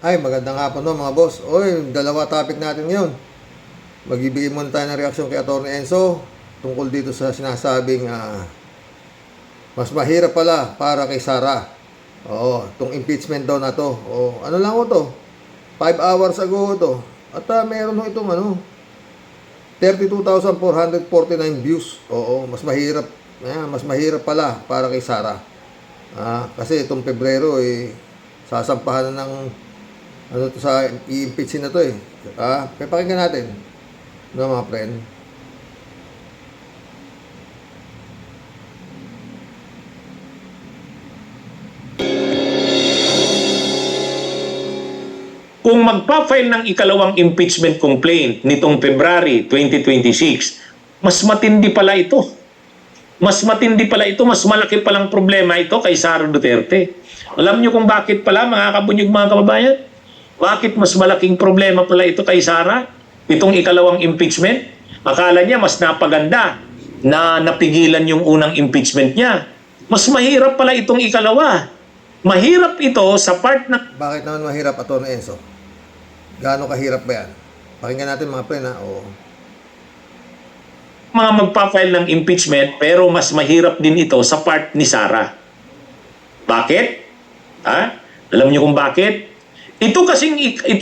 Ay, magandang hapon no mga boss. Oy, dalawa topic natin ngayon. Magbibigay muna tayo ng reaksyon kay Atty. Enzo tungkol dito sa sinasabing mas mahirap pala para kay Sara. Oo, itong impeachment daw na to. O, ano lang ho to? 5 hours ago to. At meron ho itong 32,449 views. Oo, mas mahirap pala para kay Sara. Kasi itong Pebrero sasampahan na ng to sa i-impeach na to pakinggan natin. Mga friend. Kung magpa-file ng ikalawang impeachment complaint nitong February 2026, mas matindi pala ito. Mas matindi pala ito, mas malaki palang problema ito kay Sara Duterte. Alam niyo kung bakit pala, mga kabunyog, mga kababayan? Bakit mas malaking problema pala ito kay Sara? Itong ikalawang impeachment? Akala niya mas napaganda na napigilan yung unang impeachment niya. Mas mahirap pala itong ikalawa. Mahirap ito sa part na... Bakit naman mahirap, Atty. Enzo? Gaano kahirap ba yan? Pakinggan natin mga friend Oo. Mga magpa-file ng impeachment, pero mas mahirap din ito sa part ni Sara. Bakit? Alam niyo kung bakit? Ito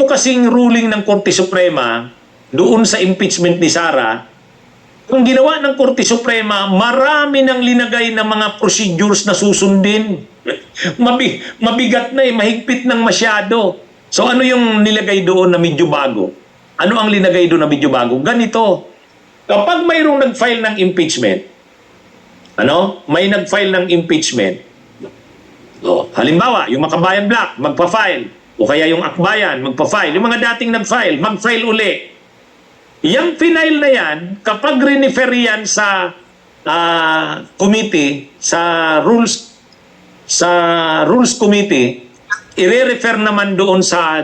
kasing ruling ng Korte Suprema doon sa impeachment ni Sara. Kung ginawa ng Korte Suprema, marami nang linagay na mga procedures na susundin. Mabigat na mahigpit ng masyado. So ano yung nilagay doon na medyo bago? Ano ang linagay doon na medyo bago? Ganito. Kapag mayroong nag-file ng impeachment, may nag-file ng impeachment, halimbawa, yung Makabayan Black, magpa-file, o kaya yung Akbayan, magpa-file, yung mga dating nag-file, mag-file uli. Yung final na yan, kapag refer yan sa committee, sa Rules Committee, i-refer naman doon sa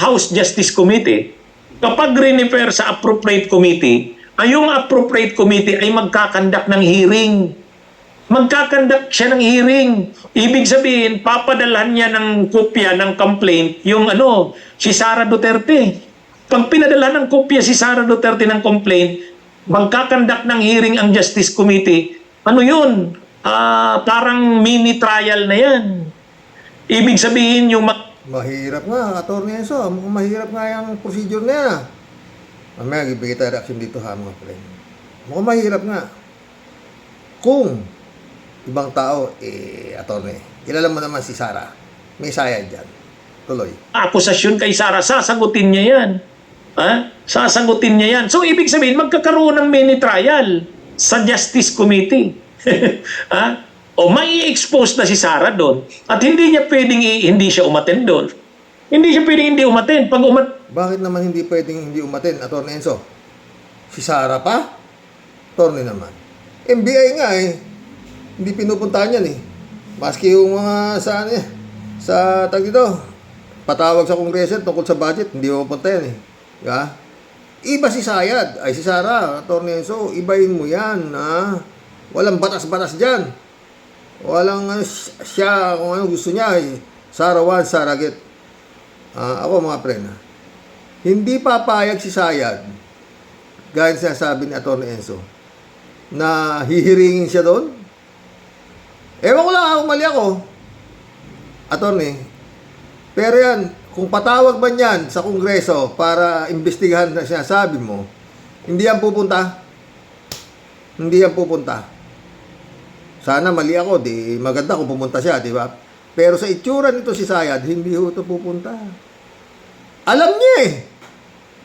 House Justice Committee. Kapag refer sa appropriate committee, yung appropriate committee ay magkakandak ng hearing. Magkakandak siya ng hearing. Ibig sabihin, papadalhan niya ng kopya ng complaint yung si Sara Duterte. Pag pinadalhan ng kopya si Sara Duterte ng complaint, magkakandak ng hearing ang Justice Committee. Ano yun? Parang mini trial na yan. Ibig sabihin yung... Mahirap nga, Atty. Enzo. Mahirap nga yung procedure na yan. Mamaya, ibigay tayo reaction dito mga friend. Mukhang mahirap nga. Kung ibang tao, Atty. Kilala mo naman si Sara. May sayad dyan. Tuloy. Akusasyon kay Sara, sasagutin niya yan. Sasagutin niya yan. So, ibig sabihin, magkakaroon ng mini trial sa Justice Committee. O may i-expose na si Sara doon at hindi niya pwedeng hindi siya umattend doon. Hindi siya pwedeng hindi umattend. Bakit naman hindi pwedeng hindi umattend, Atty. Enzo? Si Sara pa? Atty. naman. NBI nga hindi pinupuntahan yan Maski yung mga sa tag dito, patawag sa Kongreso tungkol sa budget, hindi pupunta yan Iba si Sayad, si Sara, Atty. Enzo, ibahin mo yan Walang batas-batas dyan. Walang siya kung ano gusto niya Sara 1, Sara get. Ako mga friend hindi papayag si Sayad gaya sinasabi ni Atty. Enzo na hihiringin siya doon. Ewan ko lang mali ako, Atty. Pero yan, kung patawag man yan sa Kongreso para imbestigahan na sinasabi mo, hindi yan pupunta. Hindi yan pupunta. Sana mali ako, di maganda kung pumunta siya, di ba? Pero sa itsura nito si Sayad, hindi ho ito pupunta. Alam niya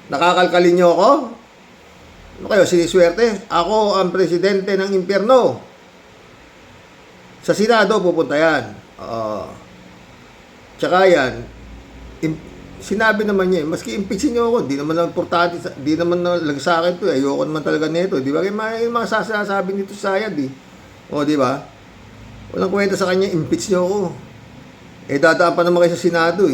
Nakakalkalin niyo ako? Ano kayo, siniswerte? Ako ang presidente ng impyerno. Sa Senado, pupunta yan. Tsaka yan, sinabi naman niya, maski impeachin niyo ako, di naman importante, di naman lang sa akin to. Ayoko naman talaga nito. Di ba? May mga sasabi nito si Sayad, di ba? Walang kwenta sa kanya, impeach niyo ako. Dadaan pa naman kayo sa Senado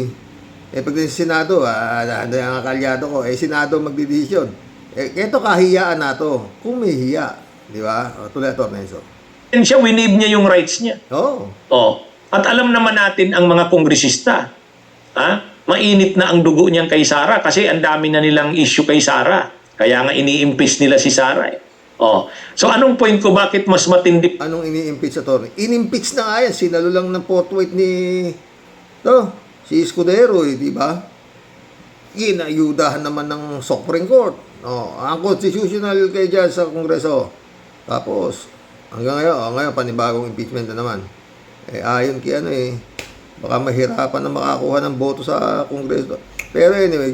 pag sa Senado, ang kalyado ko, Senado magdidesisyon. Ito kahiyaan na to. Kung may hiya, di ba? Tuloy ito, Enzo. Winib niya yung rights niya. Oo. At alam naman natin ang mga kongresista Mainit na ang dugo niyan kay Sara kasi ang dami na nilang issue kay Sara. Kaya nga ini-impeach nila si Sara. Oh. So anong point ko, bakit mas matindi? Anong ini-impeach, attorney? In-impeach na nga yan. Sinalo lang ng forthweight ni si Escudero, di ba? Inayudahan naman ng Supreme Court. Ang constitutional kay dyan sa Kongreso. Tapos, hanggang ngayon, panibagong impeachment na naman. Ayon kay baka mahirapan na makakuha ng boto sa Kongreso. Pero anyway,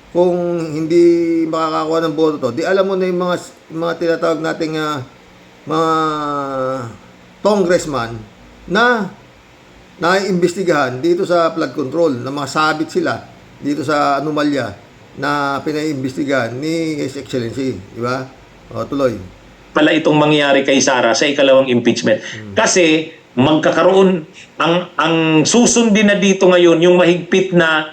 kung hindi makakakuha ng boto to, di alam mo na yung mga tinatawag nating mga congressman na naiimbestigahan dito sa flood control, na mga sabit sila dito sa anomalya na pinaiimbestigahan ni His Excellency, di ba? Tuloy. Pala itong mangyayari kay Sara sa ikalawang impeachment. Kasi magkakaroon ang susundin na dito ngayon yung mahigpit na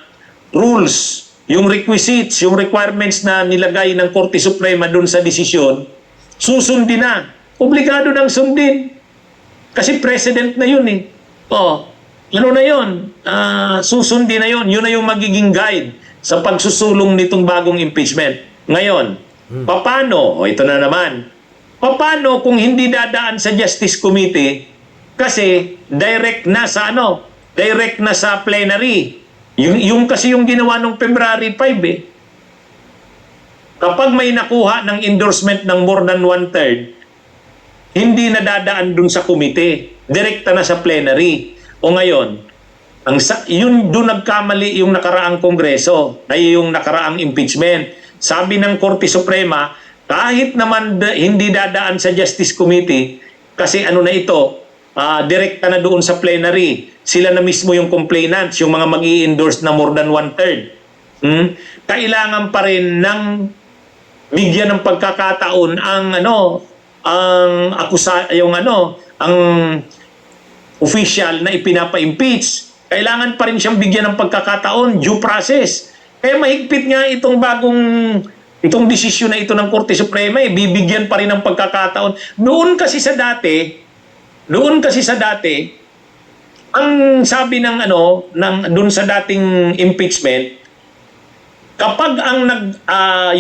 rules, yung requisites, yung requirements na nilagay ng Korte Suprema doon sa desisyon, susundin na. Obligado nang sundin. Kasi president na yun ano na yun? Susundin na yun. Yun na yung magiging guide sa pagsusulong nitong bagong impeachment. Ngayon, paano? Ito na naman. Paano kung hindi dadaan sa Justice Committee? Kasi direct na sa direct na sa plenary. Yung kasi yung ginawa nung February 5 Kapag may nakuha ng endorsement ng more than 1/3, hindi na dadaan dun sa committee. Direkta na sa plenary. O ngayon, yun doon nagkamali yung nakaraang Kongreso, ay yung nakaraang impeachment. Sabi ng Korte Suprema, kahit naman hindi dadaan sa Justice Committee, kasi na ito, direkta na doon sa plenary. Sila na mismo yung complainants, yung mga mag-i-endorse na more than 1/3. Kailangan pa rin ng bigyan ng pagkakataon ang official na ipinapa-impeach. Kailangan pa rin siyang bigyan ng pagkakataon, due process. Kaya mahigpit nga itong desisyon na ito ng Korte Suprema, bibigyan pa rin ng pagkakataon. Noon kasi sa dati, ang sabi doon sa dating impeachment, kapag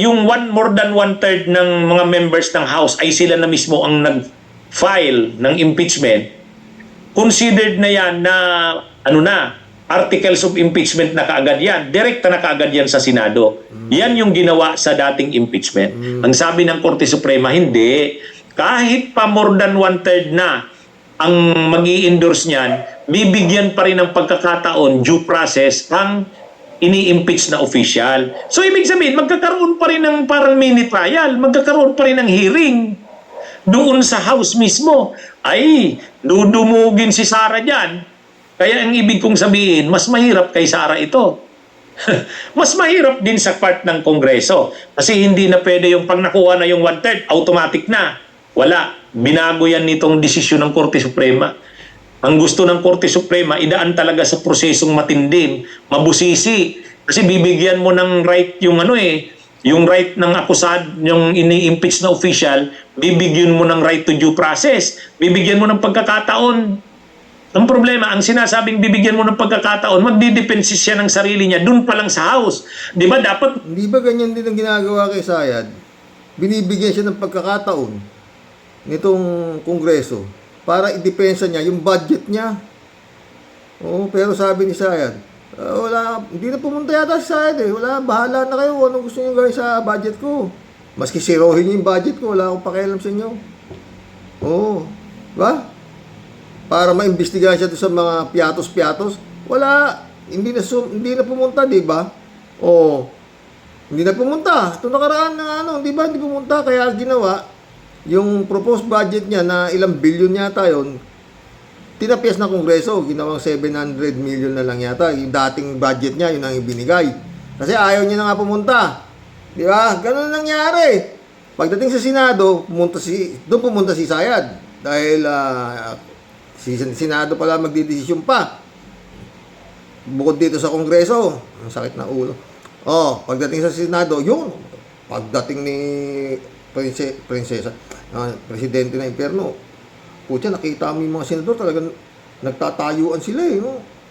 yung more than 1/3 ng mga members ng House ay sila na mismo ang nag-file ng impeachment, considered na yan na articles of impeachment na kaagad yan. Direkta na kaagad yan sa Senado. Yan yung ginawa sa dating impeachment. Ang sabi ng Korte Suprema, hindi. Kahit pa more than 1/3 na ang mag-i-endorse niyan, bibigyan pa rin ng pagkakataon, due process, ang ini-impeach na official. So, ibig sabihin, magkakaroon pa rin ng parang mini trial, magkakaroon pa rin ng hearing doon sa House mismo. Ay, dudumugin si Sara dyan. Kaya ang ibig kong sabihin, mas mahirap kay Sara ito. Mas mahirap din sa part ng Kongreso. Kasi hindi na pwede yung pag nakuha na yung 1/3, automatic na. Wala. Binago yan nitong desisyon ng Korte Suprema. Ang gusto ng Korte Suprema, idaan talaga sa prosesong matindi, mabusisi. Kasi bibigyan mo ng right yung yung right ng akusad, yung ini-impeach na official, bibigyan mo ng right to due process. Bibigyan mo ng pagkakataon. Ang problema, ang sinasabing bibigyan mo ng pagkakataon, magdidepensis siya ng sarili niya dun pa lang sa House. Di ba dapat... Di ba ganyan din ang ginagawa kay Sayad? Binibigyan siya ng pagkakataon nitong Kongreso para idepensa niya yung budget niya. Pero sabi ni Sayad, hindi na pumunta yata si Sayad Wala, bahala na kayo. Anong gusto niyo gawin sa budget ko? Maski sirohin niyo yung budget ko, wala akong pakialam sa inyo. Ba? Para maimbestigahan siya sa mga piatos-piatos. Wala. Hindi na pumunta, di ba? Hindi na pumunta. Ito nakaraan na di ba? Hindi pumunta. Kaya ginawa, yung proposed budget niya na ilang bilyon yata yun, tinapyas na Kongreso, ginawang 700 million na lang yata. Yung dating budget niya, yun ang ibinigay. Kasi ayaw niya na nga pumunta. Di ba? Ganun nangyari. Pagdating sa Senado, doon pumunta si Sayad. Dahil si Senado pala magdidesisyon pa. Bukod dito sa Kongreso, ang sakit na ulo. Pagdating sa Senado, yun. Pagdating ni Prinsesa, Presidente ng Impierno, nakita mo yung mga senador, talagang nagtatayuan sila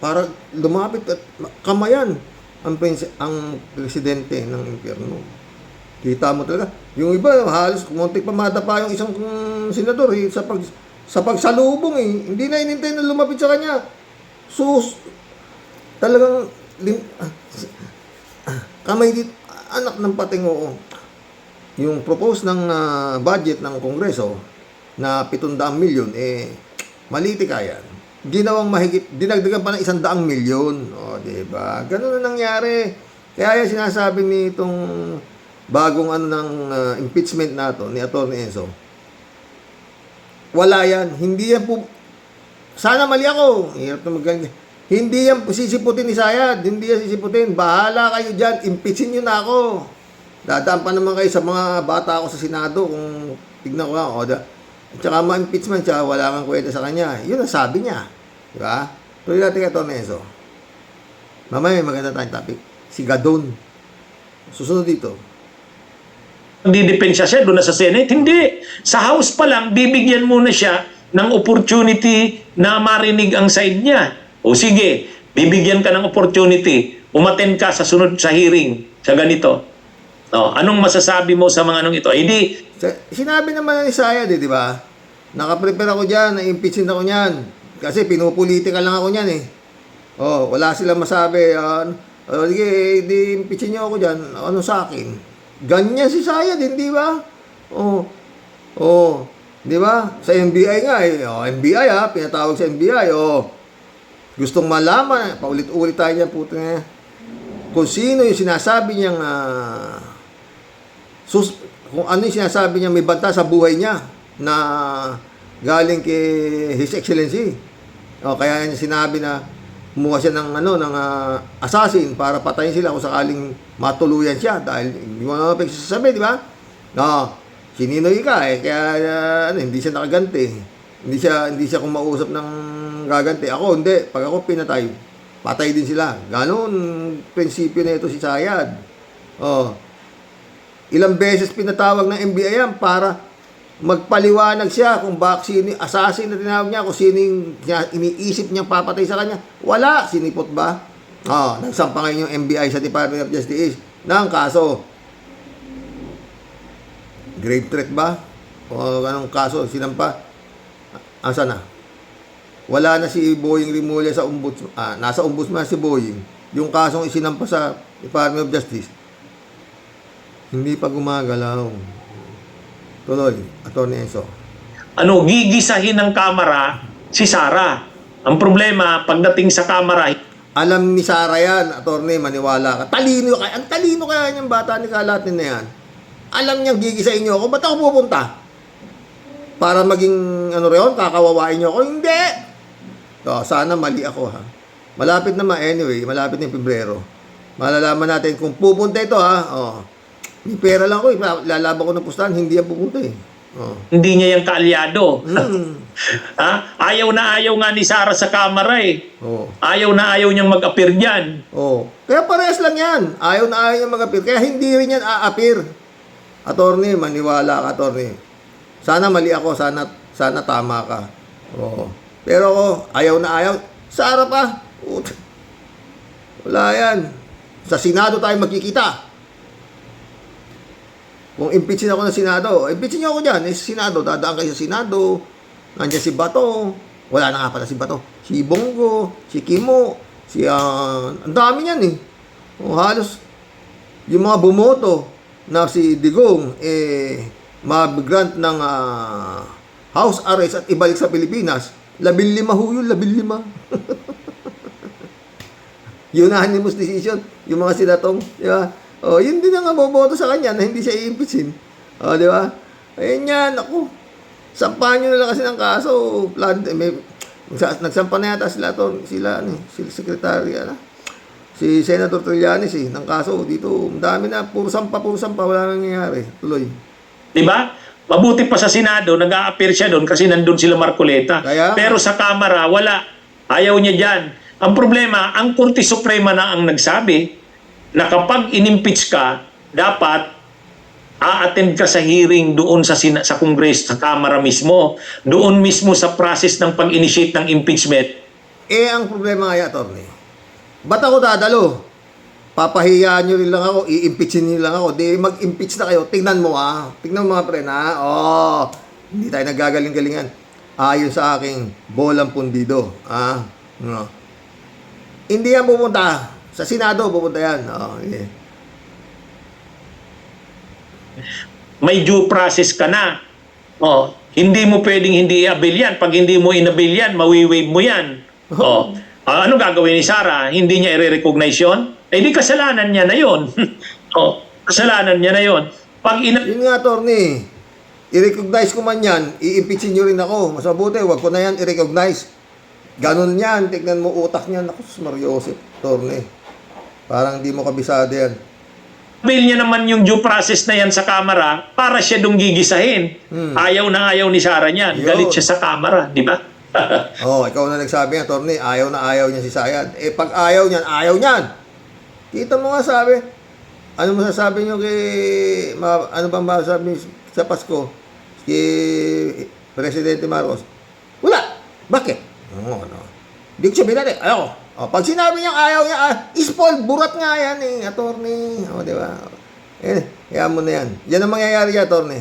para lumapit at kamayan ang presidente ng impyerno. Kita mo talaga. Yung iba, halos kumuntik pa madapa yung isang senador sa pagsalubong eh. Hindi na inintay na lumapit sa kanya. Talagang kamay dito, anak ng pating oo. Yung propose ng budget ng Kongreso na 700 milyon, malitika yan. Ginawang mahigit, dinagdagan pa ng 100 milyon. O, diba? Ganun na nangyari. Kaya yung sinasabi nitong bagong impeachment nato ni Atty. Enzo, wala yan. Hindi yan po, sana mali ako. Hirap na magaling. Hindi yan sisiputin ni Sayad. Hindi yan sisiputin. Bahala kayo dyan. Impeachin nyo na ako. Dadaan pa naman kayo sa mga bata ako sa Senado kung tignan ko lang. At saka ma-impeachment siya, wala kang kwenta sa kanya. Yun ang sabi niya. Di ba? Tuloy natin ito, Enzo. Mamaya may maganda tayong topic. Si Gadon. Susunod dito. Didepensya siya doon na sa Senate. Hindi. Sa House pa lang, bibigyan muna siya ng opportunity na marinig ang side niya. O sige, bibigyan ka ng opportunity. Umattend ka sa sunod sa hearing sa ganito. Anong masasabi mo sa mga anong ito? Hindi. Sinabi naman ni Sayad, di ba? Nakaprepare ako dyan, na-impeachin ako niyan. Kasi pinupolitika lang ako niyan eh. Wala silang masabi. Sige, di-impeachin niyo ako dyan. Ano sa akin? Ganyan si Sayad, hindi ba? Di ba? Sa NBI nga eh. NBI pinatawag sa NBI. Gustong malaman, paulit-ulit tayo niyan, puto nga. Kung sino yung sinasabi niyang kung ano yung sinasabi niya may banta sa buhay niya na galing kay His Excellency. Kaya niya sinabi na kumuha siya ng assassin para patayin sila kung sakaling matuluyan siya dahil hindi mo naman pagsasabi, di ba? Sininoy ka eh, kaya hindi siya nakaganti. Hindi siya kumausap ng gaganti. Ako hindi, pag ako pinatay, patay din sila. Ganon prinsipyo na ito si Sayad. Ilang beses pinatawag ng NBI yan para magpaliwanag siya kung sino assassin na tinawag niya, kung sino iniisip niyang papatay sa kanya. Wala. Sinipot ba? Nagsampa ngayon yung NBI sa Department of Justice ng kaso. Grave threat ba? O anong kaso? Sinampa? Asa na? Wala na si Boying Rimulya sa ombudsman. Nasa ombudsman si Boying. Yung kasong isinampa sa Department of Justice, hindi pa gumagalaw. Tuloy, Atty. Enzo. Gigisahin ng Kamara si Sara. Ang problema, pagdating sa Kamara, alam ni Sara yan, Atty. Maniwala ka. Talino kaya. Ang talino kaya niyang bata ni Kalatin na yan. Alam niyang gigisahin niyo ako. Ba't ako pupunta? Para maging reon, kakawawain niyo ako? Hindi! Sana mali ako ha. Malapit naman anyway, malapit na yung Pebrero. Malalaman natin kung pupunta ito ha. May pera lang ako lalaban ko ng pustahan, hindi yan pupunta eh. Hindi niya yung kaalyado. Ayaw na ayaw nga ni Sara sa Kamara eh. Ayaw na ayaw niyang mag-appear dyan. Kaya parehas lang yan. Ayaw na ayaw niyang mag-appear. Kaya hindi rin yan a-appear. Attorney, maniwala ka, attorney. Sana mali ako, sana tama ka. Pero ako, ayaw na ayaw. Sara pa. Wala yan. Sa Senado tayo magkikita. Kung impeachin ako ng Senado, impeachin niyo ako dyan. Sa Senado, dadaan kayo sa Senado. Nandiyan si Bato. Wala na nga pala si Bato. Si Bongo, si Kimo, ang dami niyan eh. Halos, yung mga bumoto na si Digong, mag-grant ng house arrest at ibalik sa Pilipinas, 15 ho yun, 15. Unanimous decision, yung mga sinatong, di ba? Yun din ang boboto sa kanya na hindi siya i-impeachin. Di ba? Ayun yan, ako. Sampahan nyo na lang kasi ng kaso. Nagsampa na yata sila secretary, si Senator Trillanes ng kaso dito. Dami na, puro sampa, wala nang nangyayari. Tuloy. Di ba? Mabuti pa sa Senado, nag-a-appear siya doon kasi nandun sila Marcoleta. Pero sa Kamara, wala. Ayaw niya dyan. Ang problema, ang Korte Suprema na ang nagsabi na kapag in-impeach ka, dapat a-attend ka sa hearing doon sa Kongreso, sa Kamara mismo. Doon mismo sa process ng pag-initiate ng impeachment, Ang problema nga, attorney, ba't ako dadalo? Papahiyaan nyo rin lang ako, i-impeachin nyo lang ako. Di mag-impeach na kayo. Tingnan mo Tingnan mo mga pre na. Hindi tayo naggagaling-galingan. Ayon sa aking bolang pundido. No. Hindi yan pupunta. Sa Senado pupunta yan. Yeah. May due process ka na. Hindi mo pwedeng hindi i-avail yan. Pag hindi mo in-avail yan, mawi-waive mo yan. Ano gagawin ni Sara? Hindi niya i-recognize yun? Di kasalanan niya na yun. Kasalanan niya na yun. Yun nga, attorney. I-recognize ko man yan, i-impeachin nyo rin ako. Mas mabuti, wag ko na yan i-recognize. Ganon yan. Tignan mo utak niyan. Ako, Mariosep, attorney. Parang di mo kabisado yan. Avail niya naman yung due process na yan sa kamera para siya dong gigisahin. Ayaw na ayaw ni Sara niyan. Galit siya sa kamera, di ba? Ikaw na nagsabi, attorney. Ayaw na ayaw niya si Sayad. Pag ayaw niyan, ayaw niyan. Kita mo nga sabi. Ano masasabi niyo kay... Ano bang masasabi sa Pasko? Kay Presidente Marcos? Wala. Bakit? No. Di ko sabihin natin. Ayoko. Pag sinabi niya ayaw niya, spoil, burat nga yan attorney. Di ba? Kaya mo na yan. Yan ang mangyayari yan, attorney.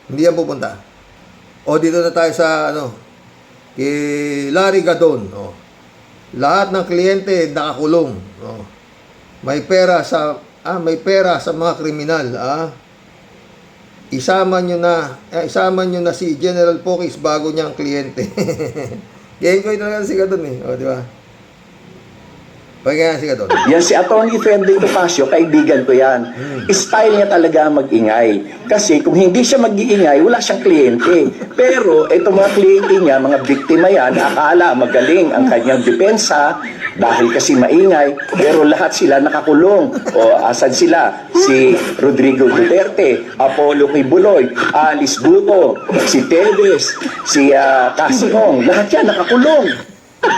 Hindi yan pupunta. Dito na tayo sa, kay Larry Gadon. Lahat ng kliyente nakakulong. May pera sa mga kriminal. Isama nyo na si General Pokis bago niyang kliyente. Ganyan ko talaga si Gadon di ba? Pagkaya si Gadon. Yan si Atty. Fending Topacio, kaibigan ko yan. Style niya talaga mag-ingay. Kasi kung hindi siya mag-iingay, wala siyang kliyente. Pero itong mga kliyente niya, mga biktima yan, akala magaling ang kanyang depensa dahil kasi maingay, pero lahat sila nakakulong. Asan sila? Si Rodrigo Duterte, Apollo Kibuloy, Alice Buto, si Teves, si Cassie Ong, lahat yan nakakulong.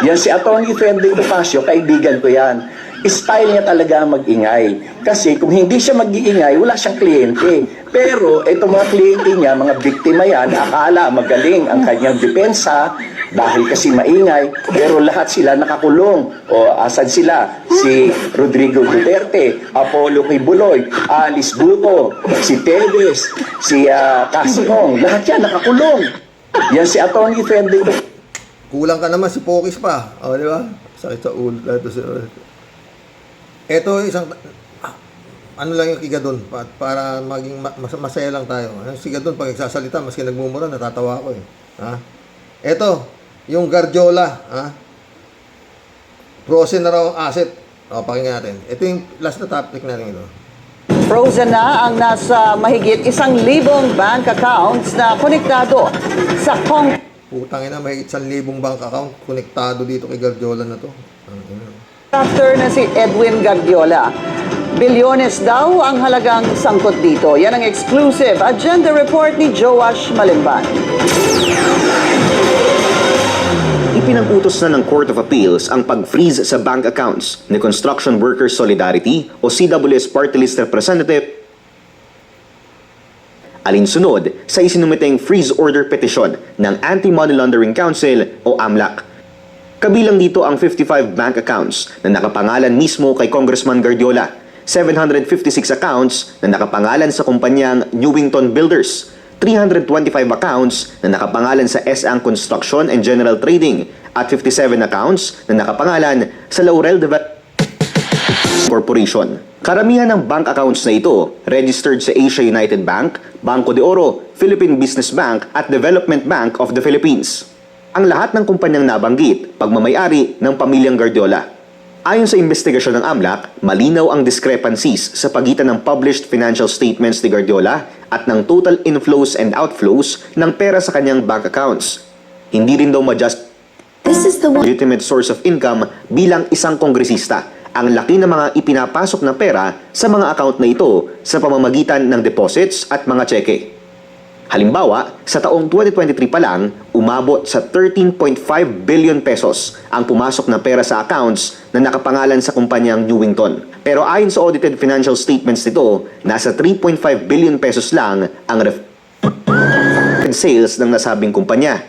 Yan si Atty. Fending Topacio, kaibigan ko yan. Style niya talaga mag-ingay. Kasi kung hindi siya mag-iingay, wala siyang kliyente. Pero itong mga kliyente niya, mga biktima yan, akala magaling ang kanyang depensa dahil kasi maingay, pero lahat sila nakakulong. Asan sila? Si Rodrigo Duterte, Apollo Kibuloy, Alice Buto, si Teves, si Cassie Ong, lahat yan nakakulong. Yan si Atty. Fending Topacio. Kulang ka naman si Pokis pa. Di ba? Sakit sa ulo. Ito isang... Ano lang yung kigadon para maging masaya lang tayo. Si Gadon pag nagsasalita, maski nagmumura, natatawa ako Ito, yung Guardiola. Frozen na raw ang asset. Pakinggan natin. Ito yung last na topic natin ito. Frozen na ang nasa mahigit 1,000 bank accounts na konektado sa Putang ina, mahigit 1,000 bank account konektado dito kay Guardiola na to. contractor na si Edwin Guardiola. Bilyones daw ang halagang sangkot dito. Yan ang exclusive agenda report ni Joash Malimban. Ipinag-utos na ng Court of Appeals ang pag-freeze sa bank accounts ni Construction Workers Solidarity o CWS Party List Representative alinsunod sa isinumiteng freeze order petition ng Anti-Money Laundering Council o AMLAC. Kabilang dito ang 55 bank accounts na nakapangalan mismo kay Congressman Guardiola, 756 accounts na nakapangalan sa kumpanyang Newington Builders, 325 accounts na nakapangalan sa S.A.N. Construction and General Trading at 57 accounts na nakapangalan sa Laurel Development Corporation. Karamihan ng bank accounts na ito registered sa Asia United Bank, Banco de Oro, Philippine Business Bank at Development Bank of the Philippines. Ang lahat ng kumpanyang nabanggit, pagmamayari ng pamilyang Guardiola. Ayon sa investigasyon ng AMLAC, malinaw ang discrepancies sa pagitan ng published financial statements ni Guardiola at ng total inflows and outflows ng pera sa kanyang bank accounts. Hindi rin daw ma-just legitimate source of income bilang isang kongresista ang laki ng mga ipinapasok na pera sa mga account na ito sa pamamagitan ng deposits at mga tseke. Halimbawa, sa taong 2023 pa lang, umabot sa 13.5 billion pesos ang pumasok na pera sa accounts na nakapangalan sa kumpanyang Newington. Pero ayon sa audited financial statements nito, nasa 3.5 billion pesos lang ang sales ng nasabing kumpanya.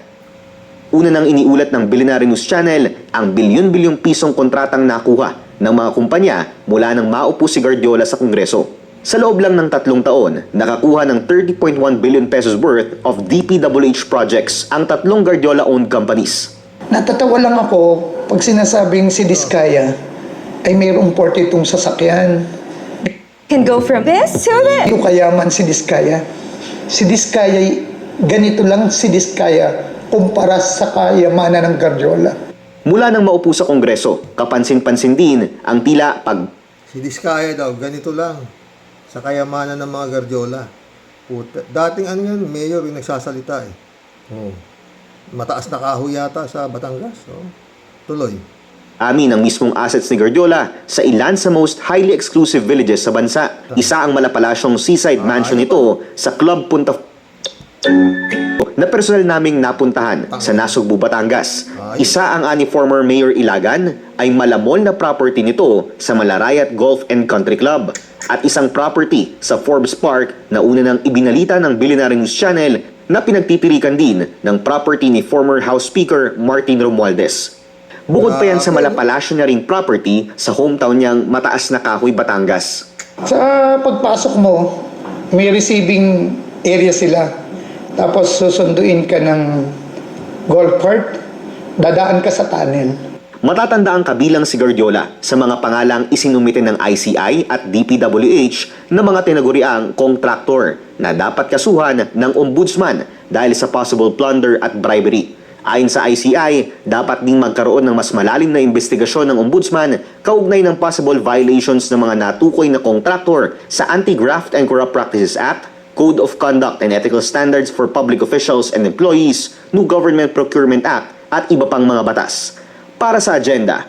Una nang iniulat ng Billionaire News Channel ang bilyon-bilyong pisong kontratang nakuha ng mga kumpanya mula nang maupo si Guardiola sa Kongreso. Sa loob lang ng 3 taon, nakakuha ng 30.1 billion pesos worth of DPWH projects ang 3 Guardiola-owned companies. Natatawa lang ako pag sinasabing si Diskaya ay mayroong 42 sasakyan. Can go from this to this. Yung kayaman si Diskaya. Si Diskaya, ganito lang si Diskaya kumpara sa kayamanan ng Guardiola. Mula nang maupo sa Kongreso, kapansin-pansin din ang tila Si Diskaya daw, ganito lang sa kayamanan ng mga Guardiola. Puta, dating ano yun, mayor yung nagsasalita eh. Oh. Mataas na kahoy yata sa Batangas. Oh. Tuloy. amin ang mismong assets ni Guardiola sa ilan sa most highly exclusive villages sa bansa. Isa ang malapalasyong seaside mansion nito sa Club Punta na personal naming napuntahan sa Nasugbu, Batangas. Isa ang ani former Mayor Ilagan ay malamol na property nito sa Malarayat Golf and Country Club at isang property sa Forbes Park na una nang ibinalita ng Billionaire News Channel na pinagtitirikan din ng property ni former House Speaker Martin Romualdez. Bukod pa yan sa malapalasyo niya ring property sa hometown niyang Mataas na Kahoy, Batangas. Sa pagpasok mo, may receiving area sila. Tapos susunduin ka ng golf cart, dadaan ka sa tunnel. Matatanda ang kabilang si Guardiola sa mga pangalang isinumite ng ICI at DPWH na mga tinaguriang contractor na dapat kasuhan ng ombudsman dahil sa possible plunder at bribery. Ayon sa ICI, dapat ding magkaroon ng mas malalim na investigasyon ng ombudsman kaugnay ng possible violations ng mga natukoy na contractor sa Anti-Graft and Corrupt Practices Act, Code of Conduct and Ethical Standards for Public Officials and Employees, New Government Procurement Act at iba pang mga batas. Para sa agenda,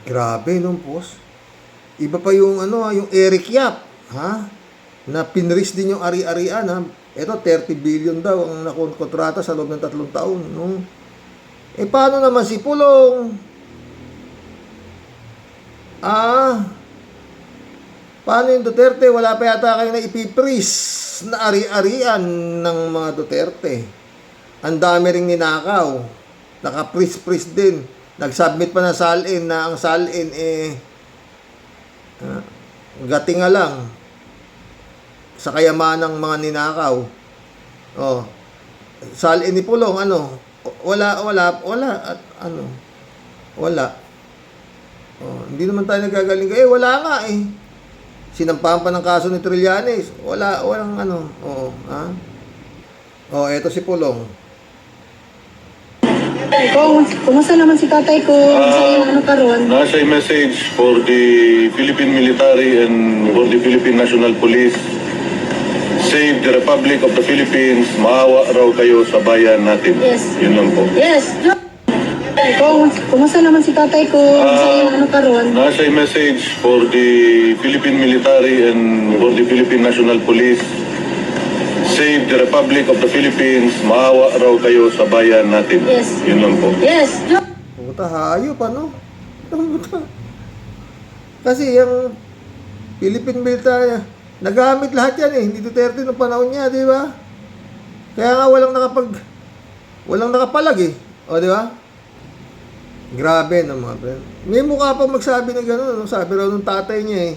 Grabe nung post. Iba pa yung yung Eric Yap, ha? Na pinris din yung ari-arian, ha? Ito 30 billion daw ang nakontrata sa loob ng 3 taon, no? Eh paano naman si Pulong? Paano yung Duterte? Wala pa yata kayo na ipipris na ari-arian ng mga Duterte. Ang dami ring ninakaw. Naka-pris-pris din. Nag-submit pa na salin na ang salin gatinga lang sa kayamanang mga ninakaw. Oh. Salin ni Pulong wala at wala. Oh, hindi naman tayo nagagaling. Wala nga eh. Sinampahan pa ng kaso ni Trillanes. Walang eto si Pulong. Kumusta naman si tatay ko? Sa yung karon? Nasa a message for the Philippine military and for the Philippine National Police. Save the Republic of the Philippines. Maawa raw kayo sa bayan natin. Yes. Yun lang po. Yes. Kumusta naman si tatay ko? Sa yung karon? Nasa a message for the Philippine military and for the Philippine National Police. Save the Republic of the Philippines. Maawa raw kayo sa bayan natin. Yes. Yun lang po. Yes. Puta, hayop, Kasi yung Philippine military, nagamit lahat yan eh. Hindi Duterte nung panahon niya, di ba? Kaya nga walang nakapalag eh. O, di ba? Grabe ng mga friend. May mukha pa magsabi ng gano'n. Sabi raw ng tatay niya eh.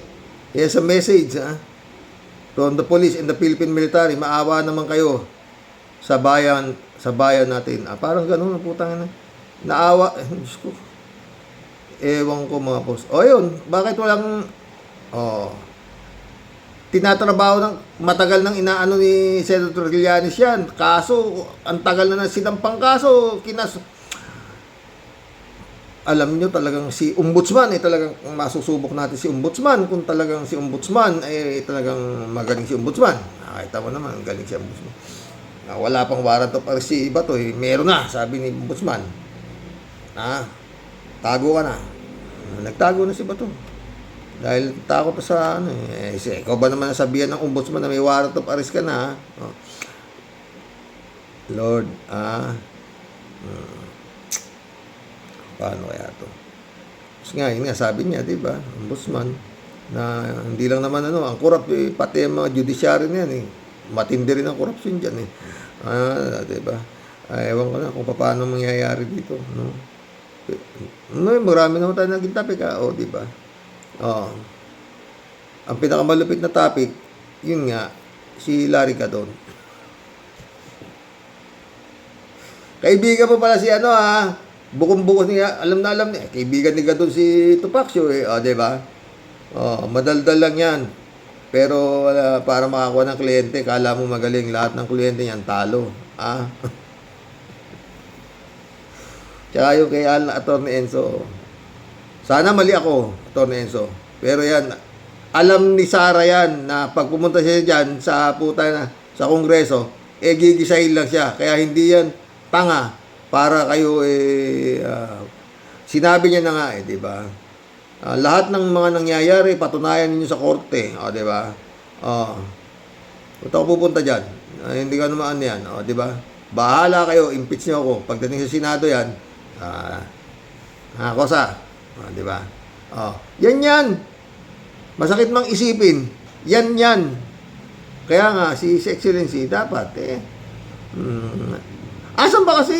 Kaya sa message, from the police and the Philippine military, maawa naman kayo sa bayan natin. Parang gano'n, putang ina. Naawa. Diyos ko. Ewan ko mga post. O yun, bakit walang tinatrabaho ng matagal nang inaano ni Senator Trillanes yan. Kaso, ang tagal na sinampang kaso, alam nyo talagang si Ombudsman talagang masusubok natin si Ombudsman kung talagang si Ombudsman talagang magaling si Ombudsman. Nakita mo naman, galing si Ombudsman. Wala pang warrant of arrest si Bato meron na, sabi ni Ombudsman. Tago ka na. Nagtago na si Bato. Dahil takot sa ikaw ba naman nasabihan ng Ombudsman na may warrant of arrest ka na, Lord, paano kaya to? Kasi yun nga, sabi niya, di ba, Ombudsman, na hindi lang naman ang corrupt, pati ang mga judiciary na yan, matindi rin ang corruption dyan, di ba? Ewan ko na kung paano mangyayari dito, no? Marami naman tayo naging topic, di ba? Ang pinakamalupit na topic, yun nga, si Larry Gadon. Kaibigan mo pala si bukong-bukos niya, alam niya, kaibigan ni Gadon si Tupacio, di ba? Madaldal lang yan. Pero para makakuha ng kliyente, kala mo magaling, lahat ng kliyente niyan talo. Tsaka yung kay Atty. Enzo, sana mali ako, Atty. Enzo. Pero yan, alam ni Sara yan na pag pumunta siya dyan sa sa Kongreso, gigisahin lang siya. Kaya hindi yan tanga para kayo sinabi niya na nga di ba? Lahat ng mga nangyayari, patunayan ninyo sa korte, di ba? Punta ako pupunta dyan. Hindi ka naman yan, di ba? Bahala kayo, impeach niyo ako. Pagdating sa Senado yan, kosa, di ba? Yan. Masakit mang isipin. Yan. Kaya nga, si Excellency, dapat, asan ba kasi,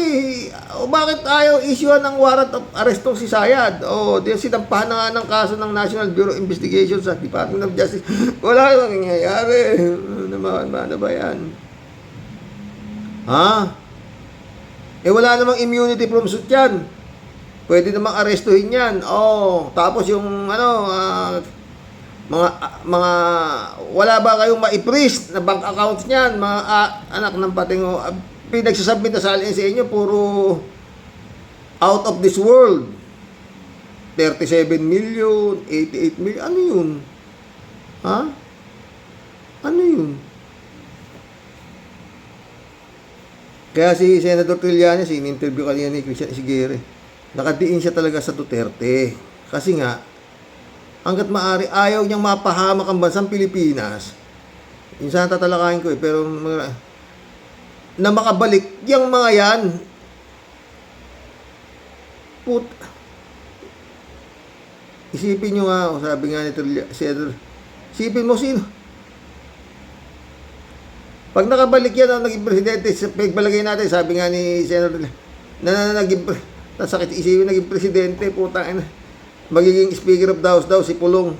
bakit ayaw issuean ng warrant of arrest tong si Sayad? Sinampahan na nga ng kaso ng National Bureau of Investigation sa Department of Justice. Wala nang nangyayari. Ano ba yan? Wala namang immunity from suit yan. Pwede namang arestuhin yan. Tapos yung mga wala ba kayong ma-freeze na bank accounts niyan, mga anak ng patingo, pinagsasubmit na sa inyo, puro out of this world. 37 million, 88 million, ano yun? Ano yun? Kaya si Senator Trillanes, in-interview kanina ni Christian Isigere, nakadiin siya talaga sa Duterte. Kasi nga, hanggat maaari, ayaw niyang mapahamak ang bansang Pilipinas. Minsan tatalakayin ko pero na makabalik yung mga yan. Isipin nyo nga, sabi nga ni Senator, isipin mo sino. Pag nakabalik yan ang naging presidente, pagbalagay natin, sabi nga ni Senator, nasakit isipin, naging presidente, putang ina, magiging Speaker of the House daw, si Pulong.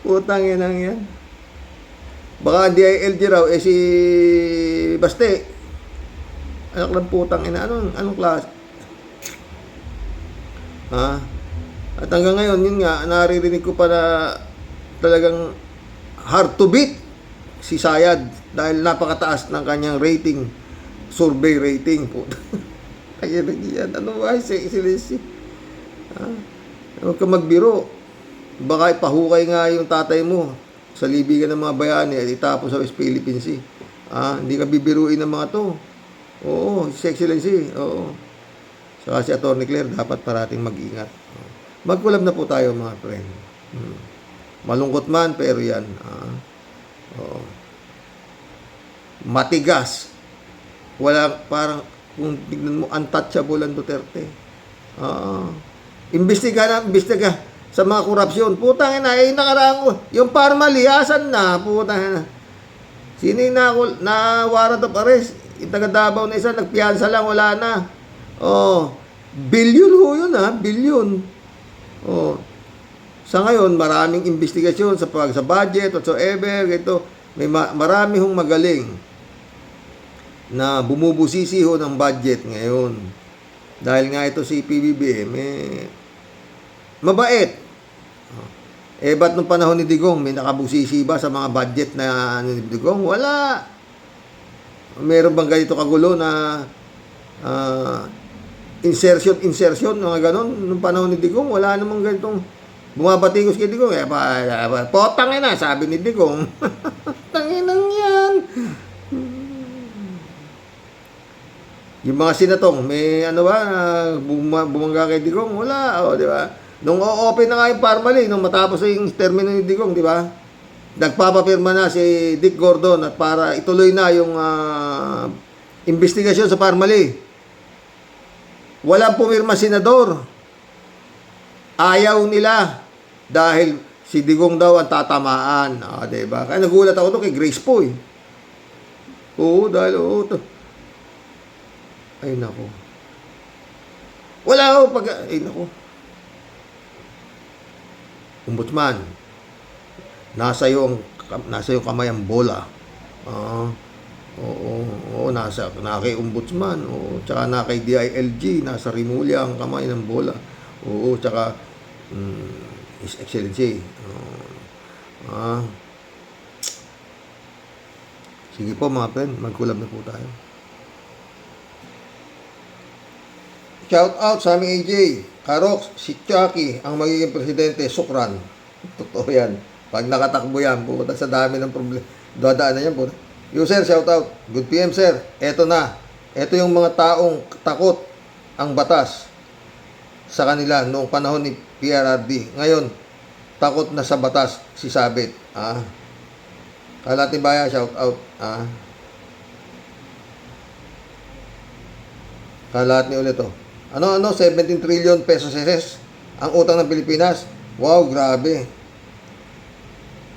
Putang ina yan. Baka DILG raw, si Baste. Anak lang putang ina, anong klase? At hanggang ngayon, yun nga, naririnig ko pa na talagang hard to beat si Sayad dahil napakataas ng kanyang rating, survey rating po. Kaya yan, ano ba, Excellency? Huwag ka magbiro. Baka ipahukay nga yung tatay mo sa libigan ng mga bayani at itapon sa West Philippines Sea. Hindi ka bibiruin ng mga to. Oo, Excellency. Oo. Saka si Atty. Claire, dapat parating mag-ingat. Mag-collab na po tayo, mga friend. Malungkot man, pero yan. Matigas. Wala, parang, kung tignan mo, untouchable ang Duterte. Imbestiga sa mga korupsyon. Putang ina, nakaraan yung Parmali, asan na? Putang ina. Sino yung na warrant of arrest? Yung taga Davao na isa, nagpiyansa lang, wala na. Billion ho yun billion. Sa ngayon, maraming investigasyon sa budget, whatsoever, ito. May marami hong magaling na bumubusisi ho ng budget ngayon. Dahil nga ito si PBBM, mabait. Ba't nung panahon ni Digong, may nakabusisi ba sa mga budget na ni Digong? Wala. Meron bang ganito kagulo na insertion, mga ganon, nung panahon ni Digong? Wala namang ganitong bumabatikos kay Digong. Potang na, sabi ni Digong. Tanginang yan. Yung mga sinatong, may bumangga kay Digong? Wala, di ba? Nung open na nga yung Parmali, nung matapos yung termino ni Digong, di ba? Nagpapapirma na si Dick Gordon at para ituloy na yung investigasyon sa Parmali. Walang pumirma senador. Ayaw nila dahil si Digong daw ang tatamaan. Diba? Kaya nagulat ako doon kay Grace po. Oo, dahil oo. Ay, nako. Wala ako ay, nako. Ombudsman, nasa iyo kamay ang bola. Oo, nasa kay Ombudsman, oo, tsaka na kay DILG, nasa Rimulya ang kamay ng bola. Oo, tsaka His Excellency. Sige po mga friend, mag-collab na po tayo. Shout out sa aming AJ, Karox, si Chucky, ang magiging presidente, Sukran. Totoo yan. Pag nakatakbo yan, pupunta sa dami ng problema. Dadaan na yan po. Sir, shout out. Good PM, sir. Eto na. Eto yung mga taong takot ang batas sa kanila noong panahon ni PRRD. Ngayon, takot na sa batas si Sabit. Kalati Baya, shout out. Kalati ulit to. Ano, 17 trillion pesos SS ang utang ng Pilipinas. Wow, grabe.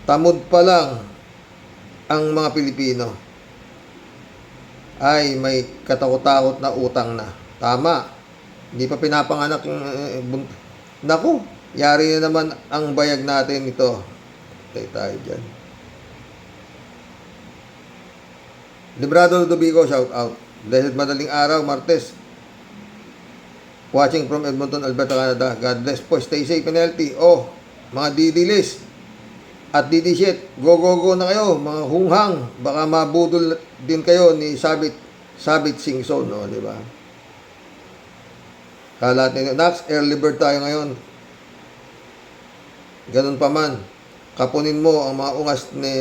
Tamod pa lang ang mga Pilipino ay may katakot-takot na utang na. Tama. Hindi pa pinapanganak yung naku, yari na naman ang bayag natin ito. Tayo dyan. Librado Ludovico, shout out. Dahil madaling araw, Martes. Watching from Edmonton, Alberta, Canada. God bless po. Stay safe and healthy. Oh, mga didilis at didishit. Go na kayo, mga hunghang. Baka mabudol din kayo ni Sabit Singson, no, di ba? Kalat nito. Nax, early bird tayo ngayon. Ganun pa man. Kapunin mo ang mga ungas ni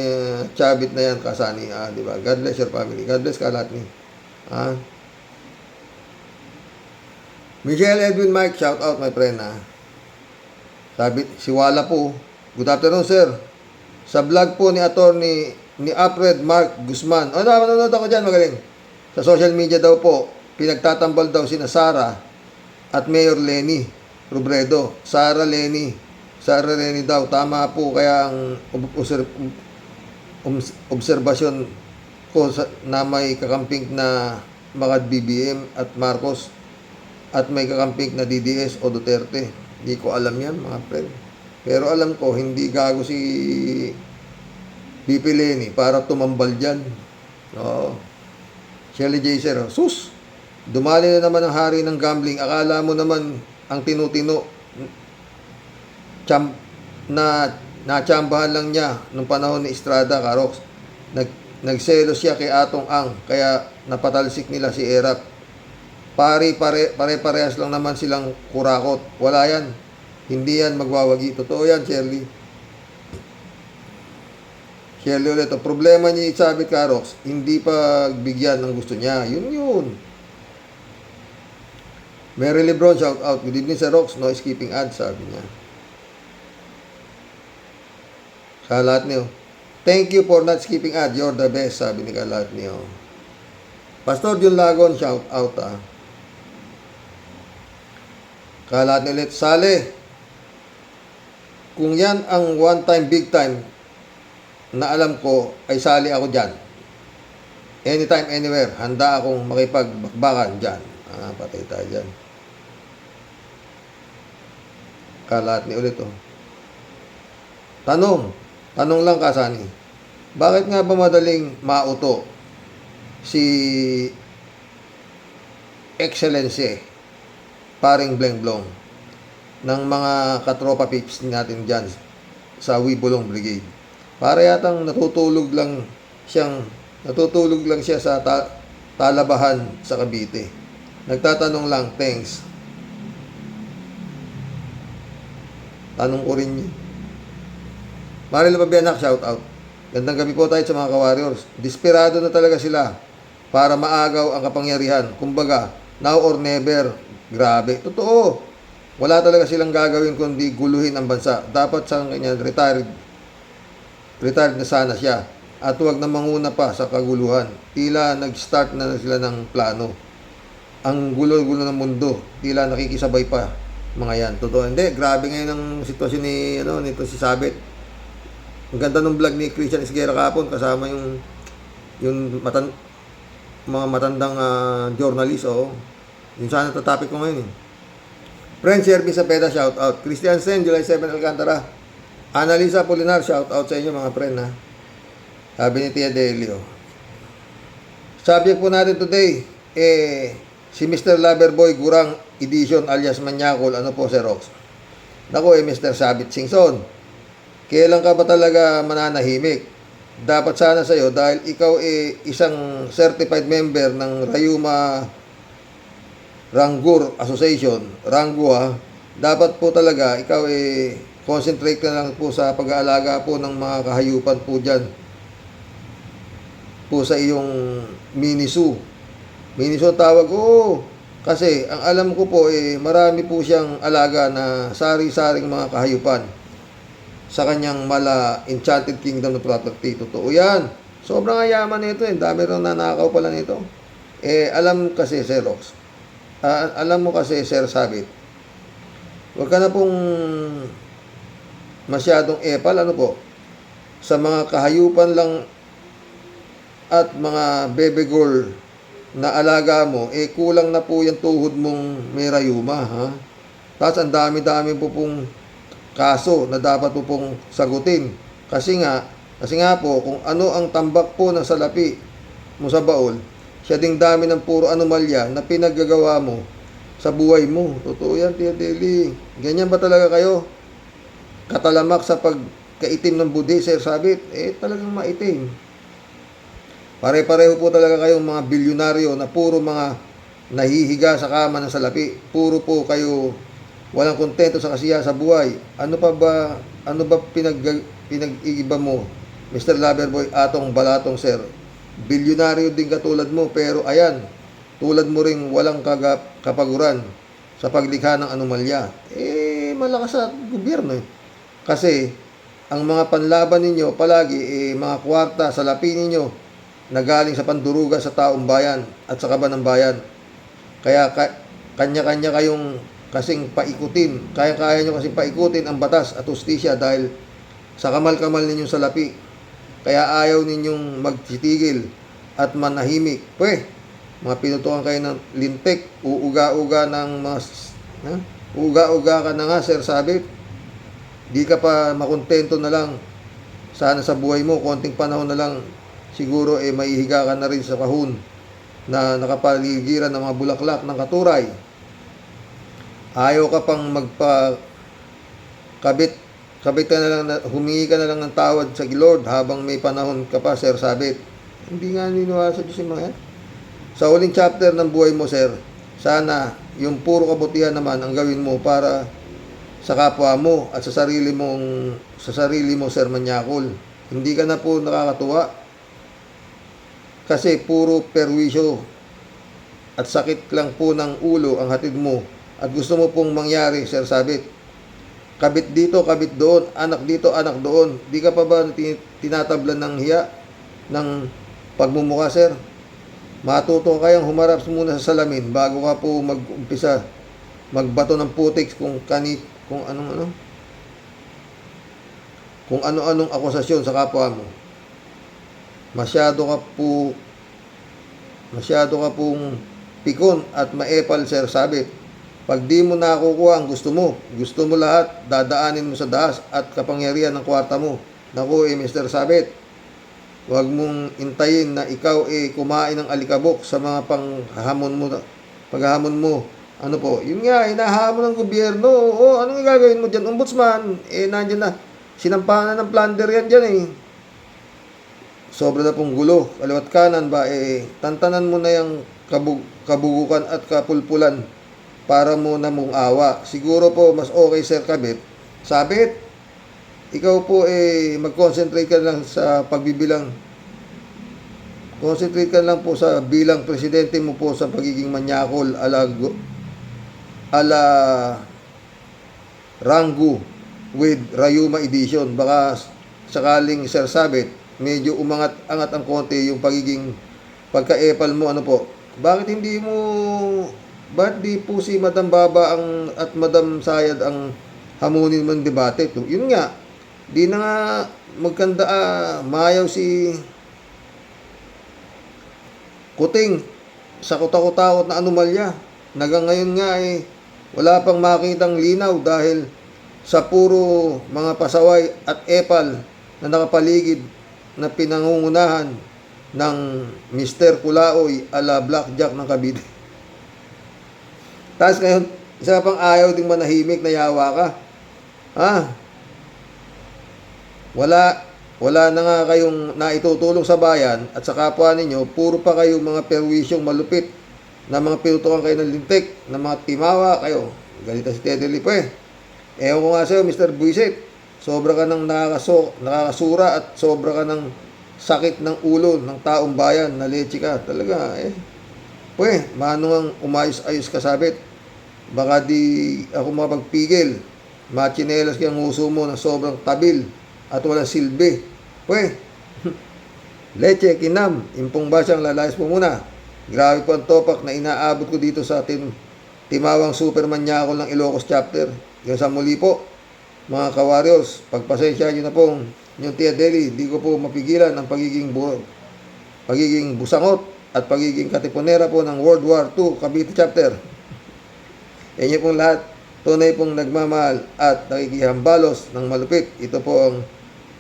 Chabit na yan, Kasani. Di ba? God bless your family. God bless kalat ni. Michelle Edwin Mike, shout out my friend. Sabi, si Wala po. Good afternoon, sir. Sa vlog po ni attorney ni Alfred Mark Guzman. Nanonood ako dyan, magaling. Sa social media daw po, pinagtatambal daw sina Sara at Mayor Lenny Robredo. Sara Lenny daw. Tama po, kaya ang obserbasyon ko na may kakamping na mga BBM at Marcos at may kakamping na DDS o Duterte. Hindi ko alam yan, mga friend. Pero alam ko, hindi gago si BP Lenny para tumambal dyan. Oo. Shelly J. Sir, sus! Dumali na naman ang hari ng gambling. Akala mo naman ang tinutino natsambahan lang niya nung panahon ni Estrada, Karox. Nagselos siya kay Atong Ang, kaya napatalsik nila si Erap. Pare-parehas lang naman silang kurakot. Wala yan. Hindi yan magwawagi. Totoo yan, Shirley. Shirley ulit. Ang problema niya Sabit, Karox, hindi pa bigyan ng gusto niya. Yun. Mary Lebron, shout out. Good evening sa Rox. No skipping ads, sabi niya. Kalat niyo. Thank you for not skipping ads. You're the best, sabi ni Kalat niyo. Pastor Jun Lagon, shout out. Kalat niyo ulit. Sale. Kung yan ang one time, big time na alam ko, ay sali ako dyan. Anytime, anywhere. Handa akong makipagbakbakan dyan. Patay tayo dyan. Kalat ni ulit. Tanong lang, Kasani. Bakit nga ba madaling mauto si Excellency paring Blenglong ng mga katropa pips natin dyan sa Wibulong Brigade? Para yatang natutulog lang siya sa Talabahan sa Cavite. Nagtatanong lang, thanks. Tanong ko rin yun. Maril Pabianak, shout out. Gandang gabi po tayo sa mga ka-warriors. Desperado na talaga sila para maagaw ang kapangyarihan. Kumbaga, now or never. Grabe. Totoo. Wala talaga silang gagawin kundi guluhin ang bansa. Dapat sa kanya retired na sana siya. At huwag na manguna pa sa kaguluhan. Tila nag-start na sila ng plano. Ang gulo-gulo ng mundo. Tila nakikisabay pa mga yan. Totoo. Hindi, grabe ngayon ang sitwasyon nito si Sabit. Ang ganda ng vlog ni Christian Esguerra kahapon kasama yung mga matandang journalist, oh. Yung sana topic ko ngayon, eh. Friend Service sa PEDA, shout out. Christian Sen, July 7, Alcantara. Annalisa Polinar, shout out sa inyo mga friend, ha. Sabi ni Tia Delio. Subject po natin today, si Mr. Loverboy Gurang Edition alias Manyakol. Ano po, Sir Rox? Nako, Mr. Sabit Singson. Kailan ka ba talaga mananahimik? Dapat sana sa'yo dahil ikaw isang certified member ng Rayuma Rangur Association, Rangu, ha. Dapat po talaga ikaw concentrate ka lang po sa pag-aalaga po ng mga kahayupan po dyan po sa iyong Minisu. Minisu tawag ko. Kasi ang alam ko po marami po siyang alaga na sari-saring mga kahayupan sa kanyang mala Enchanted Kingdom na property. Totoo yan. Sobrang yaman nito, dami rin nanakaw pala nito. Alam kasi, Sir Rox, alam mo kasi, Sir Sabit, huwag ka na pong masyadong epal, ano po, sa mga kahayupan lang at mga baby girl na alaga mo, kulang na po yung tuhod mong may rayuma, ha? Tapos ang dami-dami po pong kaso na dapat po pong sagutin. Kasi nga po, kung ano ang tambak po ng salapi mo sa baol, siya ding dami ng puro anomalya na pinaggagawa mo sa buhay mo. Totoo yan, Tia Deli. Ganyan ba talaga kayo? Katalamak sa pagkaitim ng budi, Sir Sabit? Talagang maitim. Pare-pareho po talaga kayong mga bilyonaryo na puro mga nahihiga sa kama ng salapi. Puro po kayo walang kontento sa kasiya sa buhay. Ano ba pinag-iiba mo, Mr. Loverboy Atong Balatong, Sir? Bilyonaryo din katulad mo, pero ayan, tulad mo ring walang kapaguran sa paglikha ng anomalya. Malakas sa gobyerno. Kasi ang mga panlaban ninyo palagi mga kwarta sa lapi ninyo na galing sa panduruga sa taong bayan at sa kaban ng bayan. Kaya kanya-kanya kayong kasing paikutin. Kaya-kaya nyo kasing paikutin ang batas at hustisya dahil sa kamal-kamal ninyong salapi. Kaya ayaw ninyong magtitigil at manahimik. Mga pinutukan kayo ng lintik, uuga-uga ng mga... Uuga-uga ka na nga, Sir Sabit. Di ka pa makontento na lang. Sana sa buhay mo, konting panahon na lang, siguro maihiga ka na rin sa kahon na nakapaligiran ng mga bulaklak ng katuray. Ayaw ka pang kabit ka na lang, humingi ka na lang ng tawad sa Lord habang may panahon ka pa, Sir Sabit. Hindi nga niniwala sa Diyos yung mga yan. Sa huling chapter ng buhay mo, Sir, sana yung puro kabutihan naman ang gawin mo para sa kapwa mo at sa sarili mo, Sir Manyakol. Hindi ka na po nakakatuwa. Kasi puro perwisyo at sakit lang po ng ulo ang hatid mo at gusto mo pong mangyari, Sir Sabit. Kabit dito, kabit doon, anak dito, anak doon. Di ka pa ba tinatablan ng hiya ng pagmumukha, Sir? Matuto kayang humarap muna sa salamin bago ka po mag-umpisa magbato ng putik kung ano-anong akusasyon sa kapwa mo. Masyado ka pong pikon at maepal, Sir Sabit. Pag di mo nakukuha ang gusto mo lahat, dadaanin mo sa daas at kapangyarihan ng kwarta mo. Naku, Mr. Sabit, huwag mong intayin na ikaw kumain ng alikabok sa mga paghahamon mo. Ano po? Yun nga, inahamon ng gobyerno. Anong gagawin mo dyan? Ombudsman, nandiyan na. Sinampahan na ng plunder yan dyan, Sobra na pong gulo. Kaliwat kanan ba, tantanan mo na yung kabugukan at kapulpulan para mo na mong awa. Siguro po, mas okay, Sir Sabit, ikaw po mag-concentrate ka lang sa pagbibilang. Concentrate ka lang po sa bilang presidente mo po sa pagiging manyakol ala Rangu with Rayuma Edition. Baka sakaling, Sir Sabit, medyo umangat-angat ang konti yung pagka-epal mo, ano po. Bakit di po si Madam Baba at Madam Sayad ang hamunin mo ng debate? Yun nga, di na nga magkanda, mayaw si kuting sa kutakot-takot na anomalya. Hanggang ngayon nga wala pang makitang linaw dahil sa puro mga pasaway at epal na nakapaligid na pinangungunahan ng Mr. Kulaoy ala Blackjack ng Cavite. Tapos ngayon, isa pang ayaw ding manahimik na yawa ka. Wala na nga kayong naitutulong sa bayan at sa kapwa ninyo, puro pa kayo mga perwisyong malupit na mga pinutukan kayo ng lintik, na mga timawa kayo. Ganito si Teddy Lipo Ewan ko nga sa'yo, Mr. Buisit, sobra ka ng nakakasura at sobra ka ng sakit ng ulo ng taong bayan, na leche ka. Talaga, manong umayos-ayos ka sabit. Baka di ako makapagpigil. Machinelas kayang nguso mo na sobrang tabil at walang silbi. Leche, kinam, impong basyang lalayas mo muna. Grabe po ang topak na inaabot ko dito sa timawang Superman niya ako ng Ilocos chapter. Yung sa muli po, mga ka-warriors, pagpasensya nyo na pong yung Tia Deli, di ko po mapigilan ang pagiging busangot at pagiging katipunera po ng World War II Cavite chapter. Yan pong lahat, tunay pong nagmamahal at nakikihambalos ng malupit. Ito po ang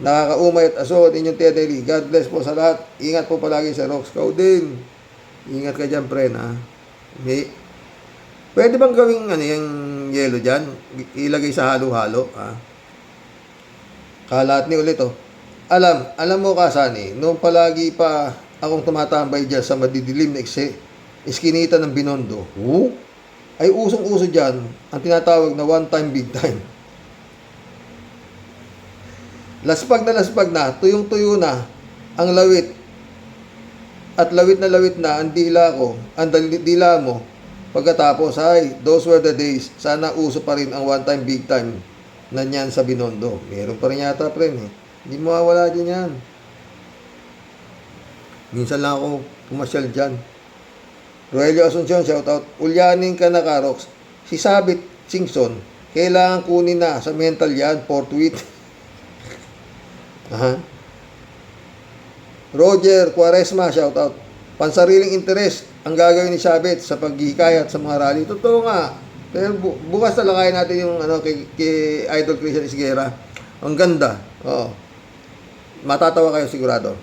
nakakaumay at asod inyong Tia Deli. God bless po sa lahat. Ingat po palagi sa Rox. Kau din. Ingat ka dyan, pre, ha? Pwede bang gawing yung yelo dyan? Ilagay sa halo-halo, ha? Kalat ni ulit, Alam mo Kasani, noong palagi pa akong tumatambay dyan sa madidilim na iskinita ng Binondo, ay usong-uso dyan ang tinatawag na one time, big time. Laspag na, tuyong-tuyo na ang lawit at lawit na ang dila dila mo. Pagkatapos, those were the days. Sana uso pa rin ang one time, big time na niyan sa Binondo. Meron pa rin yata, pre. Hindi mawawala din yan. Minsan lang ako pumasyal dyan. Rogelio Asuncion, shoutout. Ulyanin ka na, Karox. Si Sabit Singson, kailangan kunin na sa mental yan, forthwith. Roger Quaresma, shoutout. Pansariling interes ang gagawin ni Sabit sa paghihikayat sa mga rally. Totoo nga. Pero bukas talakayin natin yung kay Idol Christian Isguera. Ang ganda. Oo. Matatawa kayo sigurado.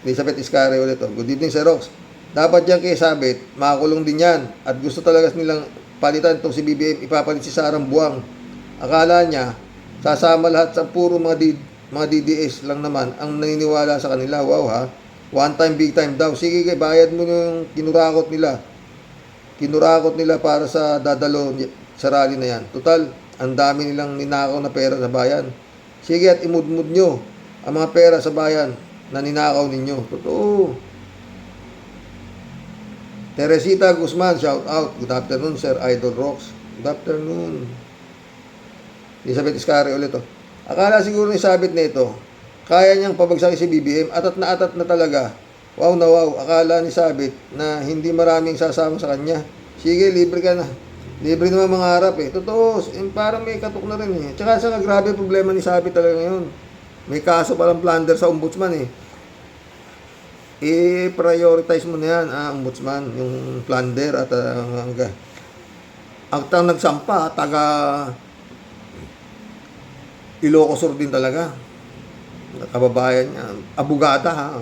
Elizabeth Iscare ulit. Good evening, Sir Rox. Dapat yan kay Sabit, makakulong din yan. At gusto talaga nilang palitan itong si BBM, ipapalit si Sarang Buwang. Akala niya, sasama lahat sa puro mga DDS lang naman ang naniniwala sa kanila. Wow, ha? One time, big time daw. Sige, bayad mo yung kinurakot nila para sa dadalo sa rally na yan. Total, ang dami nilang ninakaw na pera sa bayan. Sige, at imudmud nyo ang mga pera sa bayan na ninakaw ninyo. Totoo. Teresita Guzman, shout out. Good afternoon, Sir Idol Rox. Good afternoon. Elizabeth Iscare ulit. Akala siguro ni Sabit nito, kaya niyang pabagsakin si BBM, atat na talaga. Wow na wow, akala ni Sabit na hindi maraming sasama sa kanya. Sige, libre ka na. Libre naman mga harap Totoo, parang may katok na rin Tsaka sa grabe problema ni Sabit talaga ngayon. May kaso palang plunder sa ombudsman I-prioritize mo na yan, ombudsman, yung plunder at ang nagsampa, taga Ilocos Sur din talaga. Kababayan niya, abogada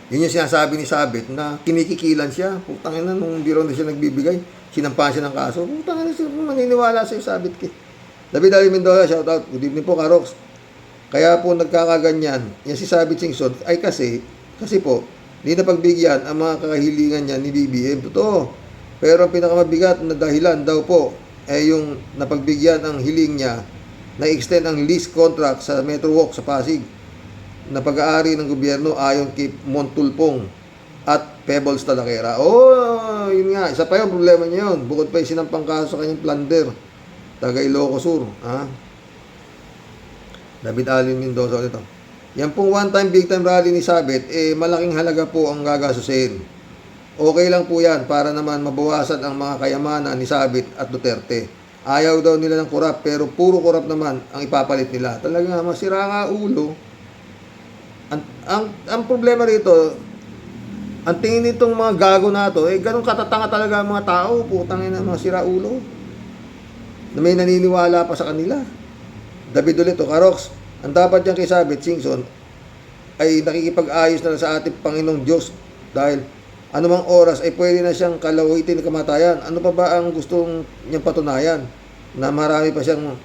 Yun yung sinasabi ni Sabit na kinikikilan siya. Putang ina, nung biro na siya nagbibigay, sinampahan siya ng kaso. Putang ina, maniniwala sa'yo Sabit David Ali Mendoza, shout out. Good evening po, Karox. Kaya po nagkakaganyan, yan si Sabit Singson, ay kasi po, hindi na pagbigyan ang mga kakahilingan niya ni BBM. Totoo. Pero ang pinakamabigat na dahilan daw po, ay yung napagbigyan ang hiling niya na-extend ang lease contract sa Metro Walk sa Pasig na pag-aari ng gobyerno ayon kay Montulpong at Pebbles Talaquera. Yun nga. Isa pa yung problema niya yun. Bukod pa yung sinampang kaso sa kanyang plunder. Taga Ilocos Sur. David Allen Mendoza ulit. Yan pong one time, big time rally ni Sabit, malaking halaga po ang gagasusin. Okay lang po yan para naman mabawasan ang mga kayamanan ni Sabit at Duterte. Ayaw daw nila ng korap, pero puro korap naman ang ipapalit nila. Talaga masira nga ulo. Ang problema rito, Ang tingin nitong mga gago na to, ganun katatanga talaga ang mga tao, putang ina, mga siraulo. Na may naniniwala pa sa kanila. David ulit, Karoks, ang dapat niyang kay Sabit Singson ay nakikipag-ayos na sa ating Panginoong Diyos dahil anumang oras ay pwede na siyang kalawitin ng kamatayan. Ano pa ba ang gustong niyang patunayan? Na marami pa siyang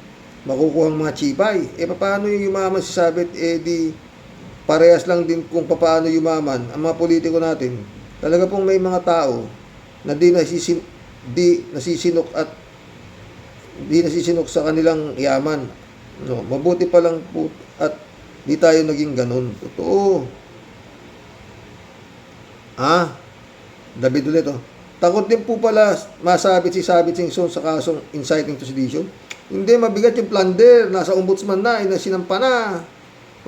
makukuhang mga chipay. Paano yung yumaman si Sabit? Di parehas lang din kung paano yumaman ang mga politiko natin. Talaga pong may mga tao na di nasisinok sa kanilang yaman. No, mabuti pa lang po at di tayo naging ganun. Totoo. David ulit, takot din po pala masabit si Sabit Singson sa kasong inciting to sedition. Hindi, mabigat yung plunder. Nasa ombudsman na, sinampa na.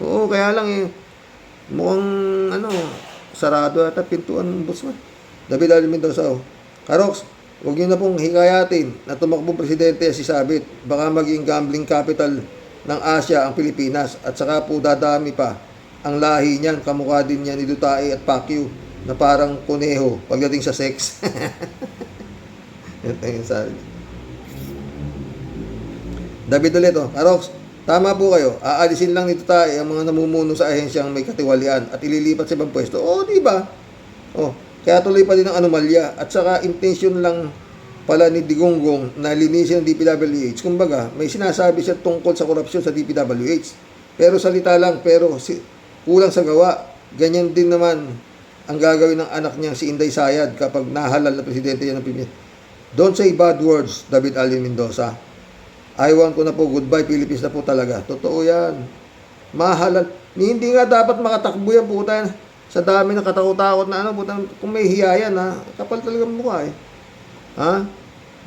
Oo, kaya lang mukhang sarado ata pintuan ng ombudsman. David Alim Mendoza. Karoks, huwag nyo na pong hikayatin na tumakbong presidente si Sabit. Baka maging gambling capital ng Asia ang Pilipinas at saka po dadami pa ang lahi niyan, kamukha din niya ni Duterte at Pacquiao na parang kuneho pagdating sa sex. Ito yung sabi. David ulit, Karoks, tama po kayo, aalisin lang ni Duterte ang mga namumuno sa ahensyang may katiwalian at ililipat sa ibang pwesto. Di ba? Kaya tuloy pa din ang anomalya at saka intention lang pala ni Digonggong na linisin ng DPWH. Kumbaga, may sinasabi siya tungkol sa korupsyon sa DPWH. Pero salita lang, pero kulang sa gawa. Ganyan din naman ang gagawin ng anak niya si Inday Sayad kapag nahalal na presidente niya ng Pilipinas. Don't say bad words, David Alvin Mendoza. Iwan ko na po, goodbye Philippines na po talaga. Totoo yan. Mahalal. Hindi nga dapat makatakbo yan, puta. Sa dami ng katakot-takot na puta. Kung may hiya yan, kapal talaga mukha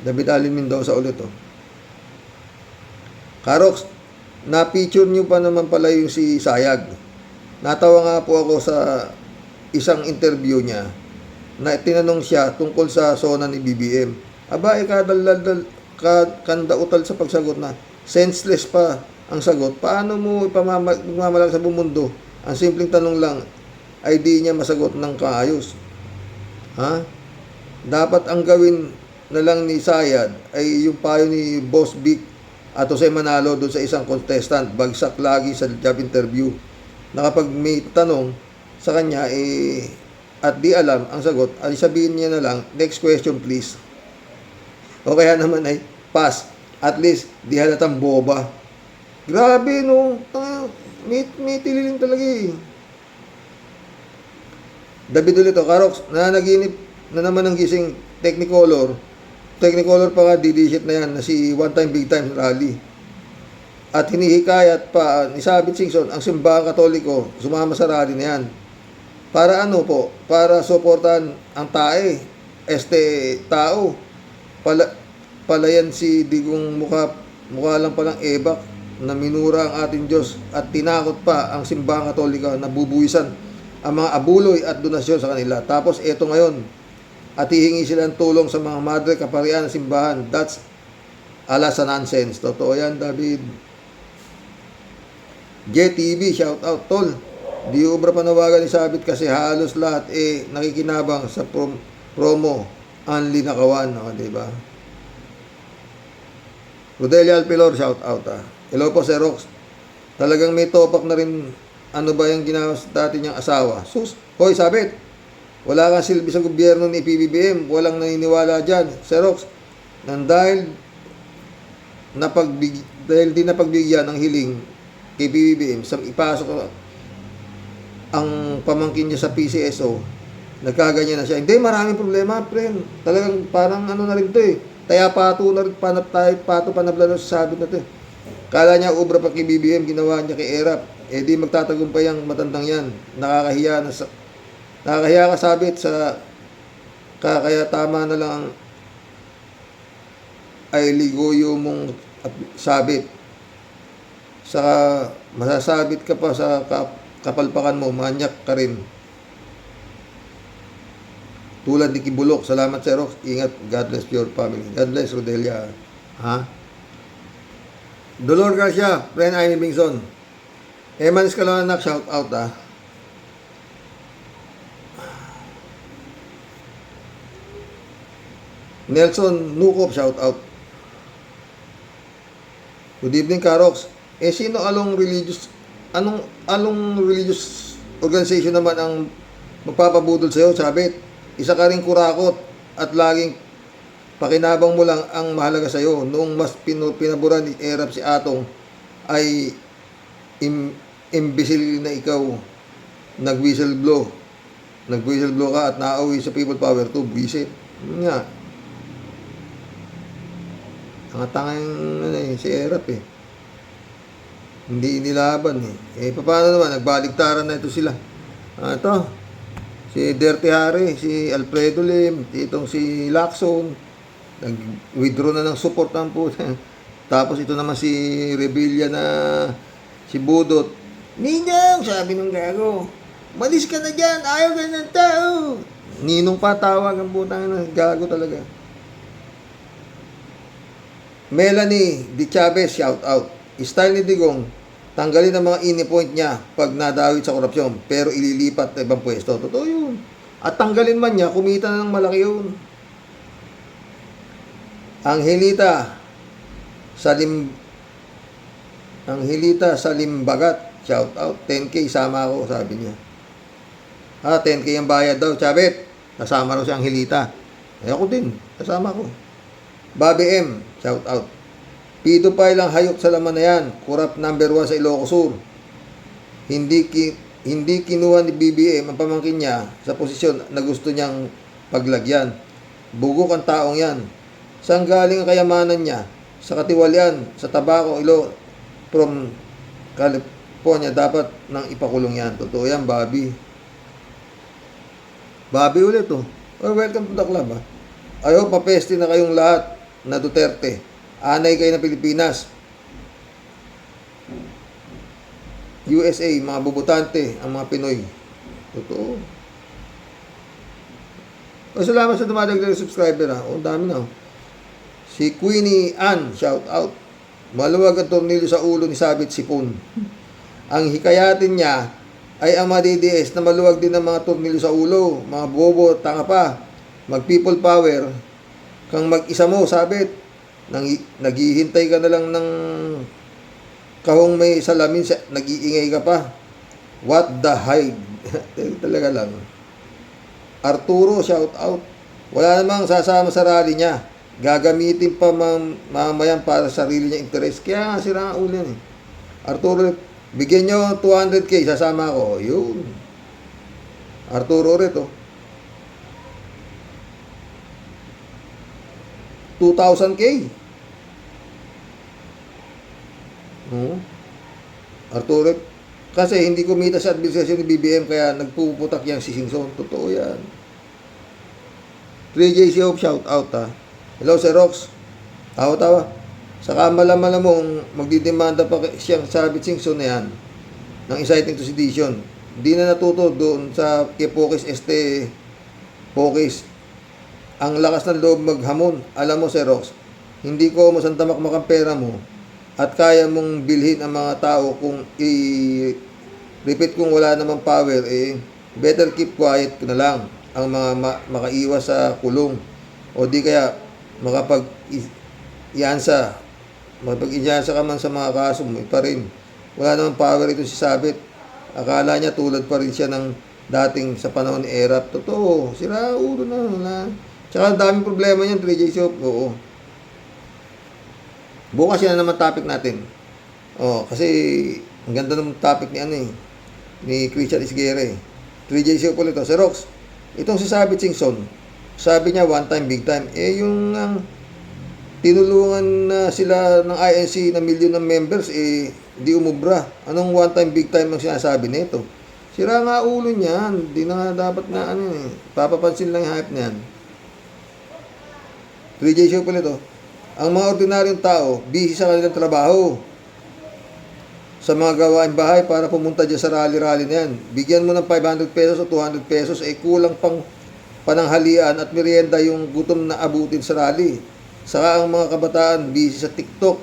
David Alvin Mendoza ulit, Karoks, na-feature nyo pa naman pala yung si Sayag. Natawa nga po ako sa isang interview niya na tinanong siya tungkol sa SONA ni BBM. Kandautal sa pagsagot na senseless pa ang sagot. Paano mo ipamamalag sa buong mundo? Ang simpleng tanong lang ay di niya masagot ng kaayos. Dapat ang gawin na lang ni Sayad ay yung payo ni Boss Vic at Jose Manalo doon sa isang contestant, bagsak lagi sa job interview. Na kapag may tanong sa kanya at di alam ang sagot, ay sabihin niya na lang, next question please. O kaya naman ay pass. At least di halatang boba. Grabe may tililing talaga David ulit, Karoks, nanaginip na naman ng gising Technicolor pa nga, didishit na yan na si One Time Big Time Rally. At hinihikayat pa ni Sabit Singson ang simbahang katoliko sumama sa rally na yan. Para para suportahan ang tae, tao. Palayan si Digong mukha lang palang ebak na minura ang ating Diyos at tinakot pa ang simbahang katolika na bubuwisan ang mga abuloy at donasyon sa kanila. Tapos eto ngayon, at hihingi sila ng tulong sa mga madre kaparian ng simbahan. That's ala sa nonsense. Totoo yan, David. JTV, shout out, tol. Di ubra panawagan ni Sabit kasi halos lahat nakikinabang sa promo Anli Nakawan. Diba? Rodelia Alpilor, shout out. Hello po, Sir Rox. Talagang may topak na rin. Ano ba yung ginawa dati niyang asawa? Hoy, Sabit. Wala kang silbi sa gobyerno ni PBBM. Walang naniniwala dyan. Xerox, dahil di napagbigyan ng hiling kay PBBM sa ipasok ang pamangkin niya sa PCSO, nagkaganyan na siya. Hindi, maraming problema, friend. Talagang parang na rin to Taya pato na rin, pato panabla na sa Sabit na to Kala niya ubra pa kay PBBM, ginawa niya kay ERAP. Di magtatagumpay ang matandang yan. Nakakahiya ka, Sabit, kaya tama na lang ay ligoyo mong Sabit. Saka masasabit ka pa sa kapalpakan mo, manyak ka rin. Tulad ni Kibulok. Salamat, Sir Rox. Ingat. God bless your family. God bless, Rodelia. Dolor Garcia, friend Aini Bingson. Eman Escalonac, shout out Nelson Nukop, shout out. Good evening, Karox. Sino along religious organization naman ang magpapabudol sa'yo? Sabit, isa ka rin kurakot at laging pakinabang mo lang ang mahalaga sa'yo. Noong mas pinaburan ni Erap si Atong ay imbecile na ikaw nag-whistleblow ka at nauwi sa people power to visit. Yun nga. Tangang si Erap hindi inilaban paano naman, nagbaligtaran na ito sila. Ito, si Dirty Harry, si Alfredo Lim, itong si Lacson, nag-withdraw na ng support ng puta. Tapos ito naman si Rebilla na si Budot. Ninong, sabi ng gago, malis ka na dyan, ayaw ka ng tao. Ninong pa tawag ang putang na gago talaga. Melanie Di Chavez, shout out. Style ni Digong, tanggalin ang mga ini-point niya pag nadawit sa korupsyon, pero ililipat na ibang pwesto. Totoo yun. At tanggalin man niya, kumita na ng malaki yun. Angelita Salimbagat, shout out. 10K, sama ako, sabi niya. 10K ang bayad daw, Chabet. Kasama raw si Angelita. Ako din, kasama ko. Bobby M, shout out. Pedophile lang hayop sa laman na yan. Kurap number 1 sa Ilocos Sur. Hindi kinuha ni BBM ang pamangkin niya sa posisyon na gusto niyang paglagyan. Bugok ang taong yan. Saan galing ang kayamanan niya? Sa katiwalian, sa tabako, from California, dapat nang ipakulong yan. Totoo yan, Bobby. Bobby ulit welcome to the club I hope papeste na kayong lahat na Duterte. Anay kayo ng Pilipinas. USA, mga bubutante, ang mga Pinoy. Totoo. Salamat sa dumadagdag subscriber ang dami na. Si Queenie Ann, shout out. Maluwag ang tornilyo sa ulo ni Sabit Sipon. Ang hikayatin niya ay ang mga DDS na maluwag din ang mga tornilyo sa ulo. Mga bobo, tanga pa. Mag people power. Kang mag-isa mo, Sabit. Naghihintay ka na lang ng kahong may salamin, nag-iingay ka pa. What the hide? Talaga lang. Arturo, shout out. Wala namang sasama sa rally niya. Gagamitin pa mamayan para sa sarili niya interest. Kaya nga sira ang ulo yan Arturo, bigyan nyo 200k, sasama ako. Yun. Arturo ulit 2,000k. Arturo, kasi hindi kumita sa administrasyon ni BBM kaya nagpuputak yang si Singson. Totoo yan. 3JC Hope, shout out Hello, Sir Rox. Tawa-tawa. Saka malamala mong magdidemanda pa siyang Sabit Singson na yan ng inciting to sedition. Hindi na natuto doon sa kay Pokis Pokis. Ang lakas ng loob maghamon. Alam mo, Sir Rox, hindi ko masantamak ang pera mo at kaya mong bilhin ang mga tao kung repeat kung wala namang power, better keep quiet na lang ang mga makaiwas sa kulong o di kaya makapag-iyansa ka man sa mga kaso mo pa rin. Wala namang power ito si Sabit. Akala niya tulad pa rin siya ng dating sa panahon ni Erap. Totoo, sira ulo na. Wala. Tsaka ang daming problema niyan, 3J Shop. Oo. Bukas yan naman topic natin. Kasi ang ganda ng topic ni Christian Isguera 3J Shop ulit Sir Rox, itong si Sabit Singson, sabi niya one time, big time. Yung tinulungan na sila ng INC na milyon ng members, di umubra. Anong one time, big time ang sinasabi nito? Sira nga ulo niyan. Di na nga dapat na papapansin lang yung hype niyan. 3J Show po nito. Ang mga ordinaryong tao, busy sa kanilang trabaho. Sa mga gawain bahay para pumunta dyan sa rally-rally na yan. Bigyan mo ng 500 pesos o 200 pesos, kulang pang pananghalian at merienda yung gutom na abutin sa rally. Saka ang mga kabataan, busy sa TikTok,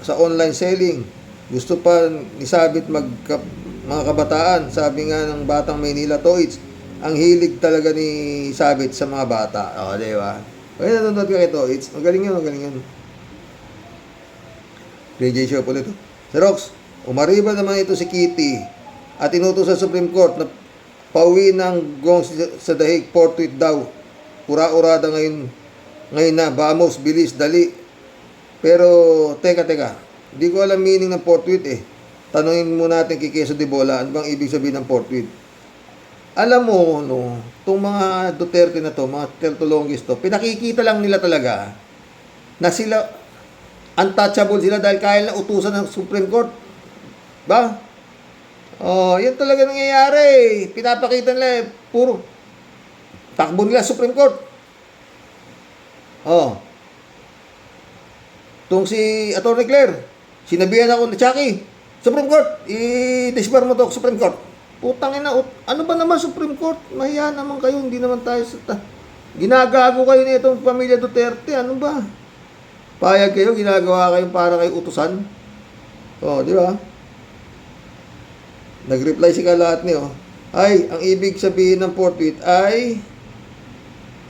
sa online selling. Gusto pa ni Sabit mga kabataan, sabi nga ng Batang Maynila Toys, ang hilig talaga ni Sabit sa mga bata. Di ba? Ay, nanonood ka ito. Magaling yun. PJ Show ulit. Si Rox, umariba naman ito si Kitty at inutos sa Supreme Court na pauwi ng gong sa dahig, forthwith daw. Ura-urada ngayon na, vamos, bilis, dali. Pero, teka. Hindi ko alam meaning ng forthwith eh. Tanungin mo natin kay Quezon de Bola, ano bang ibig sabihin ng forthwith? Alam mo, no, itong mga Duterte na to, mga Tertulongis to, pinakikita lang nila talaga na sila, untouchable sila dahil kaya na utusan ng Supreme Court. Ba? Oh, yan talaga nangyayari. Pinapakita nila, puro takbo nila Supreme Court. Oh. Itong si Atty. Claire, sinabihan ako na Chucky, Supreme Court, i-disbar mo to, Supreme Court. Putang ina, ano ba naman Supreme Court? Mahiya naman kayo, hindi naman tayo ginagago kayo nitong pamilya Duterte, ano ba? Payag kayo, ginagawa kayo para kayo utusan. Oh, di ba? Nag-reply si Kalatni, oh. Ay, ang ibig sabihin ng forthwith ay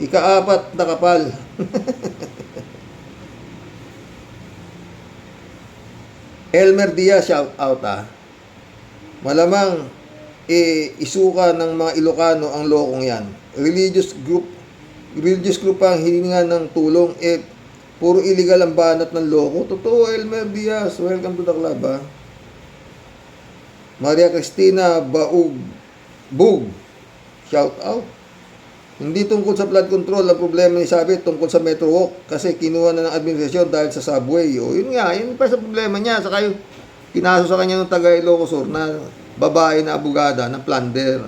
ika-4 na kapal. Elmer Diaz, shout out Malamang isuka ng mga Ilocano ang lokong yan. Religious group ang hininga ng tulong, puro illegal ang banat ng loko. Totoo, Elmer Diaz, welcome to the club, ha. Maria Cristina Bug, shout out. Hindi tungkol sa flood control ang problema ni Sabi, tungkol sa Metro Walk kasi kinuha na ng administrasyon dahil sa subway. O yun nga, yun pa sa problema niya. Saka yung kinaso sa kanya ng taga Ilocos Sur na babae na abogada ng plunder.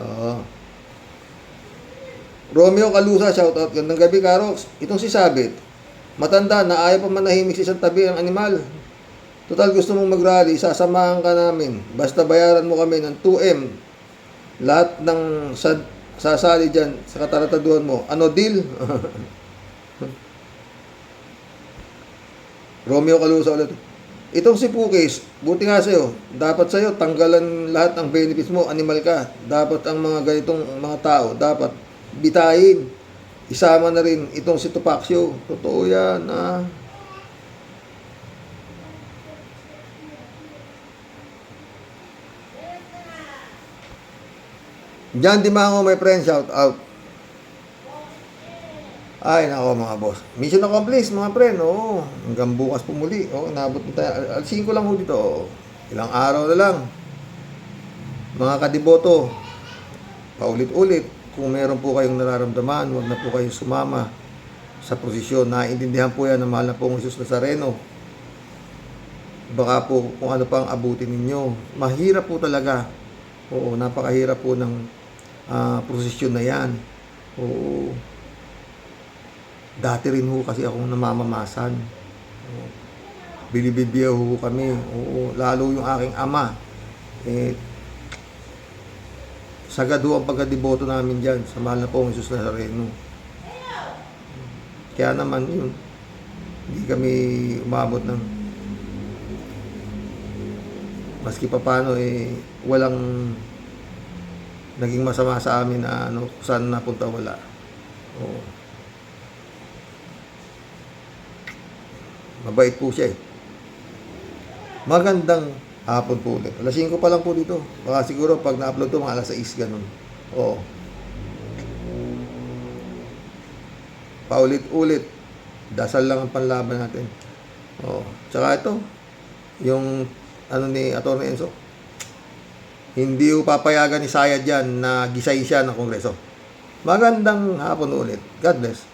Romeo Calusa, shout out. Gandang gabi, Karox. Itong si Sabit, matanda na ayaw pa manahimik sa isang tabi ang animal. Total gusto mong mag-rally, sasamahan ka namin. Basta bayaran mo kami ng 2M. Lahat ng sasali dyan sa katarataduhan mo. Ano deal? Romeo Calusa ulit. Itong si Pukis, buti nga sa'yo. Dapat sa'yo, tanggalan lahat ng benefits mo. Animal ka. Dapat ang mga ganitong mga tao, dapat bitahin. Isama na rin itong si Tupacio. Totoo yan, John Dimango, my friend, shout out. Ay, nako mga boss. Mission accomplished, mga friend. Oo, hanggang bukas po muli. Nabot na tayo. 5 lang ho dito. Ilang araw na lang. Mga kadiboto, paulit-ulit. Kung meron po kayong nararamdaman, huwag na po kayong sumama sa prosesyon. Naiintindihan po yan na mahal na po ang Jesus Nazareno. Baka po kung ano pang abutin ninyo. Mahirap po talaga. Oo, napakahirap po ng prosesyon na yan. Oo. Dati rin ho kasi akong namamamasan. Bilibibiyaw ho kami. Oo, lalo yung aking ama. Sagad ho ang pagkadiboto namin dyan sa mahal na pong Jesus Nazareno. Kaya naman yun, hindi kami umabot ng maski pa paano walang naging masama sa amin na kung saan napunta wala. Oo. Mabait po siya Magandang hapon po ulit. Alas 5 pa lang po dito. Baka siguro pag na-upload to mga alas 6 ganun. Oo. Paulit-ulit. Dasal lang ang panlaban natin. Oo. Tsaka ito, yung ni Atty. Enzo, hindi papayagan ni Sayad yan na gisay siya ng Kongreso. Magandang hapon ulit. God bless.